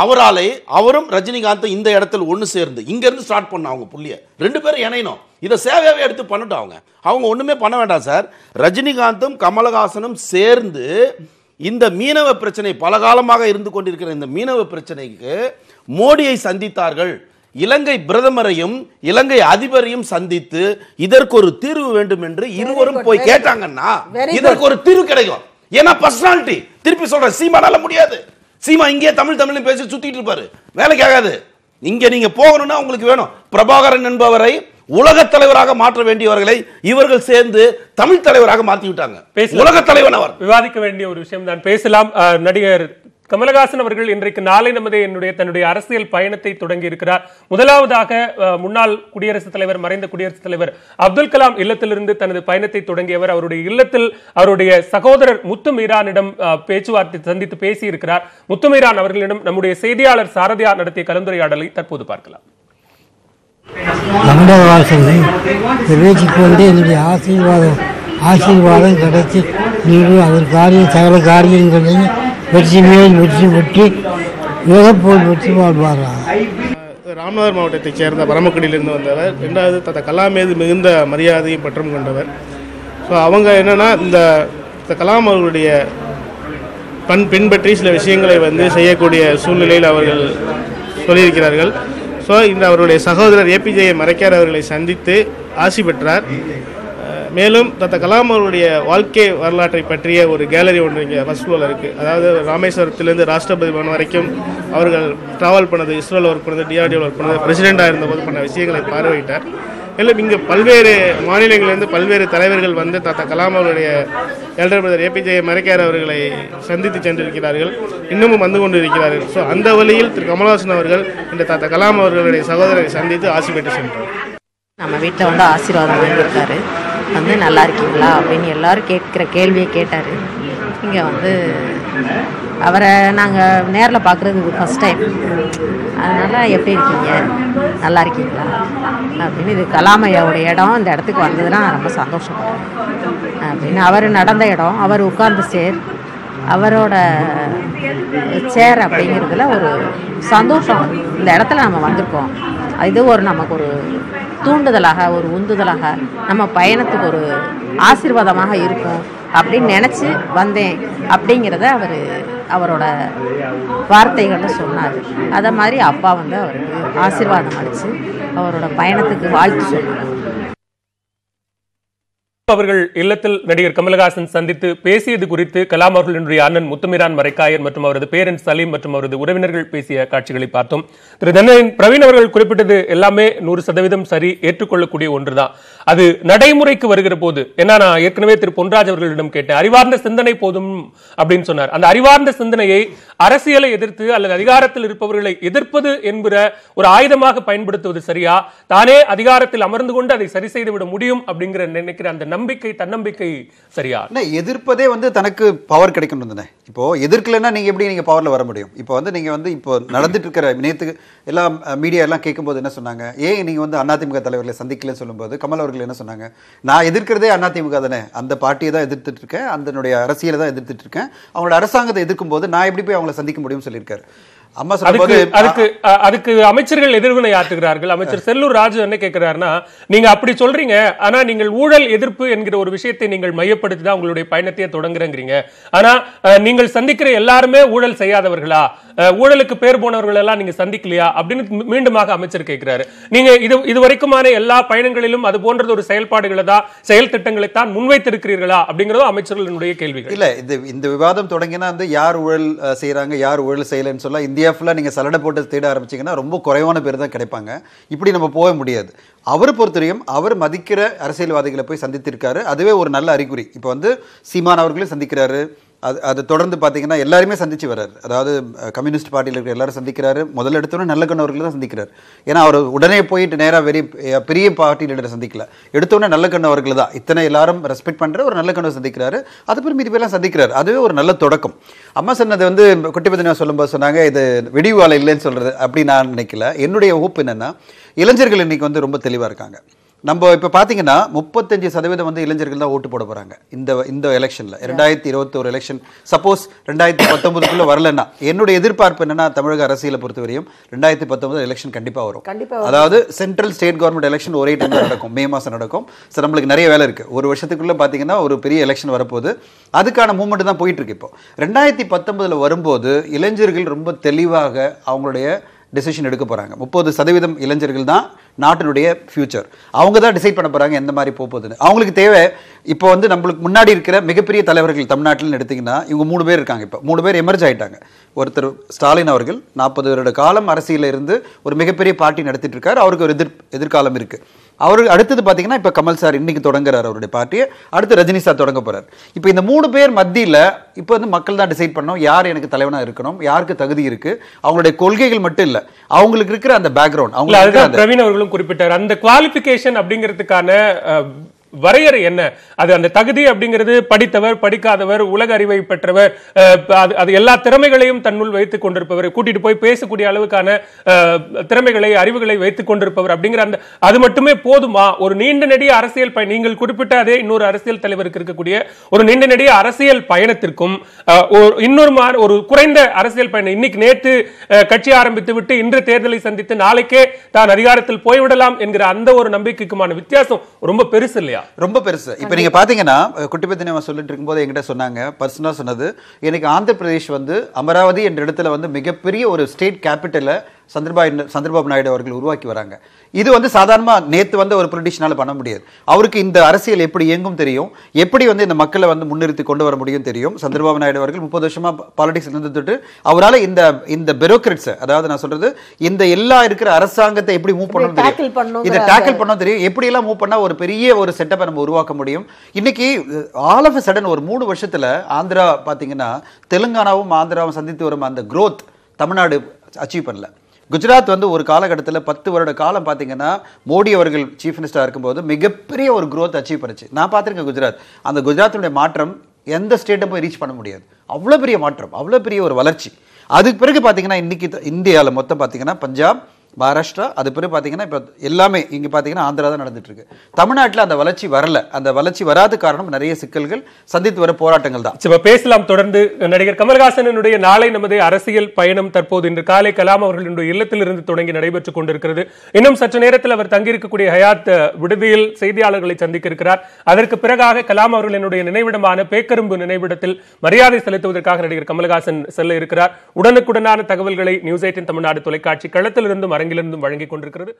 அவராலே அவரும் ரஜினிகாந்த் இந்த இடத்துல ஒன்று சேர்ந்து இங்க இருந்து ஸ்டார்ட் பண்ண அவங்க புள்ளிய 2 பேரும் இணையணும். இதை சேவையாவே எடுத்து பண்ணட்டும். அவங்க ஒண்ணுமே பண்ண வேண்டாம் சார். ரஜினிகாந்தும் கமலஹாசனும் சேர்ந்து இந்த மீனவ பிரச்சனை பல காலமாக இருந்து கொண்டிருக்கிற இந்த மீனவ பிரச்சனைக்கு மோடியை சந்தித்தார்கள். இலங்கை பிரதமரையும் இலங்கை அதிபரையும் சந்தித்து இதற்கு ஒரு தீர்வு வேண்டும் என்று இருவரும் போய் கேட்டாங்கன்னா இதற்கு ஒரு தீர்வு கிடைக்கும். ஏன்னா பர்சனாலிட்டி திருப்பி சொல்றேன், சீமானால முடியாது. சீமா இங்கே தமிழ் பேசி சுத்திட்டு இருப்பாரு, வேலைக்கு ஆகாது. இங்க நீங்க போகணும்னா உங்களுக்கு வேணும். பிரபாகரன் என்பவரை உலக தலைவராக மாற்ற வேண்டியவர்களை இவர்கள் சேர்ந்து தமிழ் தலைவராக மாற்றி விட்டாங்க. உலக தலைவன் அவர். விவாதிக்க வேண்டிய ஒரு விஷயம் தான். பேசலாம். நடிகர் கமலஹாசன் அவர்கள் இன்றைக்கு நாளை தன்னுடைய அரசியல் பயணத்தை தொடங்கி இருக்கிறார். முதலாவதாக முன்னாள் குடியரசுத் தலைவர், மறைந்த குடியரசுத் தலைவர் அப்துல் கலாம் இல்லத்திலிருந்து தனது பயணத்தை தொடங்கியவர். அவருடைய இல்லத்தில் அவருடைய சகோதரர் முத்து மீரானிடம் பேச்சுவார்த்தை சந்தித்து பேசி இருக்கிறார். முத்து மீரான் அவர்களிடம் நம்முடைய செய்தியாளர் சாரதியா நடத்திய கலந்துரையாடலை தற்போது பார்க்கலாம். தமிழக வாசனை பேசிக்கொண்டு என்னுடைய ஆசீர்வாதம் கிடைச்சி நீங்கள் அதற்கான சகல காரியங்களையும் வெற்றி மேல் வெற்றி பெற்று மிகப்போல் வெற்றி வாழ்வார்கள். ராமநாதபுரம் மாவட்டத்தைச் சேர்ந்த பரமக்குடியிலிருந்து வந்தவர். 2வது தத்த கலாம் மீது மிகுந்த மரியாதையும் பற்றும் கொண்டவர். ஸோ அவங்க என்னென்னா இந்த கலாம் அவர்களுடைய பின்பற்றி சில விஷயங்களை செய்யக்கூடிய சூழ்நிலையில் அவர்கள் சொல்லியிருக்கிறார்கள். ஸோ இந்த அவருடைய சகோதரர் ஏபிஜே மரைக்கார் அவர்களை சந்தித்து ஆசி பெற்றார். மேலும் தத்த கலாம் அவருடைய வாழ்க்கை வரலாற்றை பற்றிய ஒரு கேலரி ஒன்று இங்கே ஃபர்ஸ்ட் ஃப்ளோரில் இருக்குது. அதாவது ராமேஸ்வரத்திலேருந்து ராஷ்டிரபதி பவன் வரைக்கும் அவர்கள் ட்ராவல் பண்ணது, இஸ்ரோவில் ஒர்க் பண்ணது, டிஆர்டிஓவில் ஒர்க் பண்ணது, பிரசிடெண்ட்டாக இருந்தபோது பண்ண விஷயங்களை பார்வையிட்டார். மேலும் இங்கே பல்வேறு மாநிலங்களிலிருந்து பல்வேறு தலைவர்கள் தத்த கலாம் அவருடைய எல்டர் பிரதர் ஏபிஜே மரைக்கார் அவர்களை சந்தித்து சென்றிருக்கிறார்கள், இன்னமும் வந்து கொண்டு இருக்கிறார்கள். ஸோ அந்த வழியில் திரு கமலஹாசன் அவர்கள் இந்த தத்த கலாம் அவர்களுடைய சகோதரரை சந்தித்து ஆசி பெற்று சென்றார். நம்ம வீட்டில் ஆசீர்வாதம் வாங்கியிருக்காரு. வந்து நல்லா இருக்கீங்களா அப்படின்னு எல்லாரும் கேட்குற கேள்வியை கேட்டார். இங்கே வந்து அவரை நாங்கள் நேரில் பார்க்குறது இது ஃபஸ்ட் டைம். அதனால் எப்படி இருக்கீங்க, நல்லா இருக்கீங்களா அப்படின்னு, இது கலாம் ஐயாவோட இடம், இந்த இடத்துக்கு வந்ததுன்னா நான் ரொம்ப சந்தோஷப்படுறேன் அப்படின்னு. அவர் நடந்த இடம், அவர் உட்கார்ந்த சேர், அவரோட சேர் அப்படிங்கிறதுல ஒரு சந்தோஷம். இந்த இடத்துல நம்ம வந்திருக்கோம், இது ஒரு நமக்கு ஒரு தூண்டுதலாக, ஒரு உந்துதலாக, நம்ம பயணத்துக்கு ஒரு ஆசீர்வாதமாக இருக்கும் அப்படின்னு நினச்சி வந்தேன் அப்படிங்கிறத அவரோட வார்த்தைகளில் சொன்னார். அதை மாதிரி அப்பா வந்து அவருக்கு ஆசீர்வாதம் அளித்து அவரோட பயணத்துக்கு வாழ்த்து சொன்னார். அவர்கள் இல்லத்தில் நடிகர் கமலஹாசன் சந்தித்து பேசியது குறித்து கலாம் அவர்களுடைய அண்ணன் முத்துமீரான் மரைக்காயர் மற்றும் அவரது பேரன் சலீம் மற்றும் அவரது உறவினர்கள் பேசிய காட்சிகளை பார்த்தோம். திரு தனன் பிரவீன் அவர்கள் குறிப்பிட்டது எல்லாமே 100% சரி, ஏற்றுக்கொள்ளக்கூடிய ஒன்றுதான். அது நடைமுறைக்கு வருகிற போது, ஏன்னா நான் ஏற்கனவே திரு பொன்ராஜ் அவர்களிடம் கேட்டேன், அறிவார்ந்த சிந்தனை போதும் அப்படின்னு சொன்னார். அந்த அறிவார்ந்த சிந்தனையை அரசியலை எதிர்த்து அல்லது அதிகாரத்தில் இருப்பவர்களை எதிர்ப்பது என்கிற ஒரு ஆயுதமாக பயன்படுத்துவது சரியா, தானே அதிகாரத்தில் அமர்ந்து கொண்டு அதை சரி செய்து விட முடியும் அப்படிங்கிற நினைக்கிற அந்த நம்பிக்கை, தன்னம்பிக்கை சரியா? எதிர்ப்பதே வந்து தனக்கு பவர் கிடைக்கும் தானே. இப்போ எதிர்க்கலன்னா நீங்க எப்படி நீங்க பவர்ல வர முடியும்? இப்போ வந்து நீங்க வந்து இப்போ நடந்துட்டு இருக்கிற நேத்துக்கு எல்லாம் மீடியா எல்லாம் கேட்கும்போது என்ன சொன்னாங்க, ஏன் நீங்க வந்து அதிமுக தலைவர்களை சந்திக்கலன்னு சொல்லும்போது கமல் அவர்கள் என்ன சொன்னாங்க, நான் எதிர்க்கிறதே அதிமுக தானே, அந்த பார்ட்டியை தான் எதிர்த்துட்டு இருக்கேன், அதனுடைய அரசியலை தான் எதிர்த்துட்டு இருக்கேன், அவங்களோட அரசாங்கத்தை எதிர்க்கும் போது நான் எப்படி போய் அவங்களை சந்திக்க முடியும்னு சொல்லியிருக்காரு. அதுக்கு அமைச்சர்கள் எதிர்வினை ஆற்றுகிறார்கள். அமைச்சர் செல்லூர் ராஜு என்ன கேட்கிறாருன்னா, நீங்க அப்படி சொல்றீங்க, ஆனா நீங்கள் ஊழல் எதிர்ப்பு என்கிற ஒரு விஷயத்தை நீங்கள் மையப்படுத்தி தான் உங்களுடைய பயணத்தையே தொடங்குறீங்க. ஆனா நீங்கள் சந்திக்கிற எல்லாருமே ஊழல் செய்யாதவர்களா, ஊழலுக்கு பேர் போனவர்கள் எல்லாம் நீங்க சந்திக்கலையா அப்படின்னு மீண்டுமாக அமைச்சர் கேட்கிறாரு. நீங்க இதுவரைக்குமான எல்லா பயணங்களிலும் அது போன்றது ஒரு செயல்பாடுகளை தான், செயல் திட்டங்களை தான் முன்வைத்திருக்கிறீர்களா அப்படிங்கறதும் அமைச்சர்களுடைய கேள்விகள். இல்ல, இந்த விவாதம் தொடங்கினா வந்து யார் ஊழல் செய்யறாங்க, யார் ஊழல் செய்யலன்னு சொல்ல இந்தியா ஃபுல்லா நீங்க சலடை போட்டு தேட ஆரம்பிச்சீங்கன்னா ரொம்ப குறைவான பேர் தான் கிடைப்பாங்க. இப்படி நம்ம போக முடியாது. அவர் பொறுத்தவரையும் அவர் மதிக்கிற அரசியல்வாதிகளை போய் சந்தித்திருக்காரு, அதுவே ஒரு நல்ல அறிகுறி. இப்போ வந்து சீமான் அவர்களையும் சந்திக்கிறாரு, அது தொடர்ந்து பார்த்தீங்கன்னா எல்லாருமே சந்திச்சு வர்றாரு. அதாவது கம்யூனிஸ்ட் பார்ட்டியில் இருக்கிற எல்லாரும் சந்திக்கிறாரு. முதல்ல எடுத்தோன்னே நல்லக்கண்ணு அவர்கள் தான் சந்திக்கிறார். ஏன்னா அவர் உடனே போயிட்டு நேராக பெரிய பார்ட்டி லீடரை சந்திக்கல, எடுத்தோடனே நல்லக்கண்ணு அவர்கள் தான் இத்தனை எல்லாரும் ரெஸ்பெக்ட் பண்ணுற ஒரு நல்லக்கண்ணை சந்திக்கிறாரு. அதுபோல் மீதி பேர்லாம் சந்திக்கிறார். அதுவே ஒரு நல்ல தொடக்கம். அம்மா சொன்னது வந்து குட்டிபத்தினா சொல்லும்போது சொன்னாங்க, இது வெடிவு வாழை இல்லைன்னு சொல்றது அப்படி நான் நினைக்கல. என்னுடைய ஹோப் என்னன்னா, இளைஞர்கள் இன்னைக்கு வந்து ரொம்ப தெளிவாக இருக்காங்க. நம்ம இப்போ பார்த்தீங்கன்னா 35% வந்து இளைஞர்கள் தான் ஓட்டு போட போகிறாங்க இந்த எலெக்ஷனில். 2021 எலெக்ஷன் சப்போஸ் 2019 வரலன்னா என்னுடைய எதிர்பார்ப்பு என்னன்னா, தமிழக அரசியலை பொறுத்தவரையும் 2019 எலெக்ஷன் கண்டிப்பாக வரும். அதாவது சென்ட்ரல் ஸ்டேட் கவர்மெண்ட் எலெக்ஷன் ஒரே டைமில் நடக்கும், மே மாதம் நடக்கும். ஸோ நம்மளுக்கு நிறைய வேலை இருக்குது. ஒரு வருஷத்துக்குள்ளே பார்த்தீங்கன்னா ஒரு பெரிய எலெக்ஷன் வரப்போகுது. அதுக்கான மூவ்மெண்ட் தான் போயிட்டு இருக்கு. இப்போ 2019 வரும்போது இளைஞர்கள் ரொம்ப தெளிவாக அவங்களுடைய டெசிஷன் எடுக்க போகிறாங்க. 30% இளைஞர்கள் தான் நாட்டினுடைய ஃபியூச்சர். அவங்க தான் டிசைட் பண்ண போகிறாங்க எந்த மாதிரி போகுதுன்னு. அவங்களுக்கு தேவை இப்போ வந்து நம்மளுக்கு முன்னாடி இருக்கிற மிகப்பெரிய தலைவர்கள் தமிழ்நாட்டில் எடுத்திங்கன்னா இவங்க 3 பேர் இருக்காங்க. இப்போ 3 பேர் எமர்ஜ் ஆகிட்டாங்க. ஒருத்தர் ஸ்டாலின் அவர்கள் 40 வருட காலம் அரசியலில் இருந்து ஒரு மிகப்பெரிய பார்ட்டி நடத்திட்டு இருக்காரு. அவருக்கு ஒரு எதிர்காலம் இருக்குது. அவருக்கு அடுத்தது பார்த்தீங்கன்னா இப்போ கமல் சார் இன்னைக்கு தொடங்குறாரு அவருடைய பார்ட்டியை, அடுத்து ரஜினி சார் தொடங்க போறாரு. இப்போ இந்த 3 பேர் மத்தியில் இப்போ வந்து மக்கள் தான் டிசைட் பண்ணணும் யார் எனக்கு தலைவனாக இருக்கணும், யாருக்கு தகுதி இருக்கு. அவங்களுடைய கொள்கைகள் மட்டும் இல்லை, அவங்களுக்கு இருக்கிற அந்த பேக்ரவுண்ட். அவங்க பிரவீன் அவர்களும் குறிப்பிட்டார், அந்த குவாலிஃபிகேஷன் அப்படிங்கிறதுக்கான வரையறை என்ன? அது அந்த தகுதி அப்படிங்கிறது படித்தவர், படிக்காதவர், உலக அறிவை பெற்றவர், அது எல்லா திறமைகளையும் தன்னுள் வைத்துக் கொண்டிருப்பவர், கூட்டிட்டு போய் பேசக்கூடிய அளவுக்கான திறமைகளை, அறிவுகளை வைத்துக் கொண்டிருப்பவர் அப்படிங்கிற அந்த அது மட்டுமே போதுமா? ஒரு நீண்ட நெடிய அரசியல் நீங்கள் குறிப்பிட்ட அதே இன்னொரு அரசியல் தலைவருக்கு இருக்கக்கூடிய ஒரு நீண்ட நெடிய அரசியல் பயணத்திற்கும் ஒரு குறைந்த அரசியல் பயணம், இன்னைக்கு நேற்று கட்சி ஆரம்பித்து விட்டு இன்று தேர்தலை சந்தித்து நாளைக்கே தான் அதிகாரத்தில் போய்விடலாம் என்கிற அந்த ஒரு நம்பிக்கைக்குமான வித்தியாசம் ரொம்ப பெருசு இல்லையா? ரொம்ப பெருசு. இப்போ நீங்க பாத்தீங்கன்னா குட்டிபத்தினா சொல்லிட்டு இருக்கும்போது என்கிட்ட சொன்னாங்க, பர்சனலா சொன்னது, எனக்கு ஆந்திர பிரதேஷ் வந்து அமராவதி என்ற இடத்துல வந்து மிகப்பெரிய ஒரு ஸ்டேட் கேபிட்டலை சந்திரபாபு நாயுடு அவர்கள் உருவாக்கி வராங்க. இது வந்து சாதாரணமா நேத்து வந்து ஒரு பொலிட்டிஷியனால பண்ண முடியாது. அவருக்கு இந்த அரசியல் எப்படி இயங்கும் தெரியும், எப்படி வந்து இந்த மக்களை வந்து முன்னிறுத்தி கொண்டு வர முடியும் தெரியும். சந்திரபாபு நாயுடு அவர்கள் 30 வருஷமா பாலிடிக்ஸ் இருந்துட்டு அவரால் இந்த பியூரோக்ராட்ஸ், அதாவது நான் சொல்றது இந்த எல்லா இருக்கிற அரசாங்கத்தை எப்படி மூவ் பண்ணணும் தெரியும், இதை டேக்கிள் பண்ணணும் தெரியும், எப்படி எல்லாம் மூவ் பண்ணா ஒரு பெரிய ஒரு செட்டப்பை நம்ம உருவாக்க முடியும். இன்னைக்கு ஆல் ஆஃப் சடன் ஒரு 3 வருஷத்துல ஆந்திரா பாத்தீங்கன்னா தெலுங்கானாவும் ஆந்திராவும் சந்தித்து வரும் அந்த growth தமிழ்நாடு அச்சீவ் பண்ணல. குஜராத் வந்து ஒரு காலகட்டத்தில் 10 வருட காலம் பார்த்தீங்கன்னா மோடி அவர்கள் சீஃப் மினிஸ்டராக இருக்கும்போது மிகப்பெரிய ஒரு growth அச்சீவ் பண்ணுச்சு. நான் பார்த்துருக்கேன் குஜராத். அந்த குஜராத்தினுடைய மாற்றம் எந்த ஸ்டேட்டும் போய் ரீச் பண்ண முடியாது. அவ்வளோ பெரிய மாற்றம், அவ்வளோ பெரிய ஒரு வளர்ச்சி. அதுக்கு பிறகு பார்த்தீங்கன்னா இன்னைக்கு இந்தியாவில் மொத்தம் பார்த்தீங்கன்னா பஞ்சாப், மகாராஷ்டிரா, அது பிறகு பார்த்தீங்கன்னா இப்போ எல்லாமே இங்கே பார்த்தீங்கன்னா ஆந்திரா தான் நடந்துட்டு இருக்கு. தமிழ்நாட்டில் அந்த வளர்ச்சி வரல. அந்த வளர்ச்சி வராத காரணம் நிறைய சிக்கல்கள், சந்தித்து வர போராட்டங்கள் தான். இப்ப பேசலாம். தொடர்ந்து நடிகர் கமல்ஹாசனுடைய நாளை நமது அரசியல் பயணம் தற்போது இன்று காலை கலாம் அவர்களுடைய இல்லத்திலிருந்து தொடங்கி நடைபெற்றுக் கொண்டிருக்கிறது. இன்னும் சற்று நேரத்தில் அவர் தங்கியிருக்கக்கூடிய ஹயாத் விடுதியில் செய்தியாளர்களை சந்திக்க இருக்கிறார். அதற்கு பிறகாக கலாம் அவர்களினுடைய நினைவிடமான பேக்கரும்பு நினைவிடத்தில் மரியாதை செலுத்துவதற்காக நடிகர் கமல்ஹாசன் செல்ல இருக்கிறார். உடனுக்குடனான தகவல்களை நியூஸ் 18 தமிழ்நாடு தொலைக்காட்சி களத்திலிருந்தும் அரங்கிலிருந்தும் வழங்கிக் கொண்டிருக்கிறது.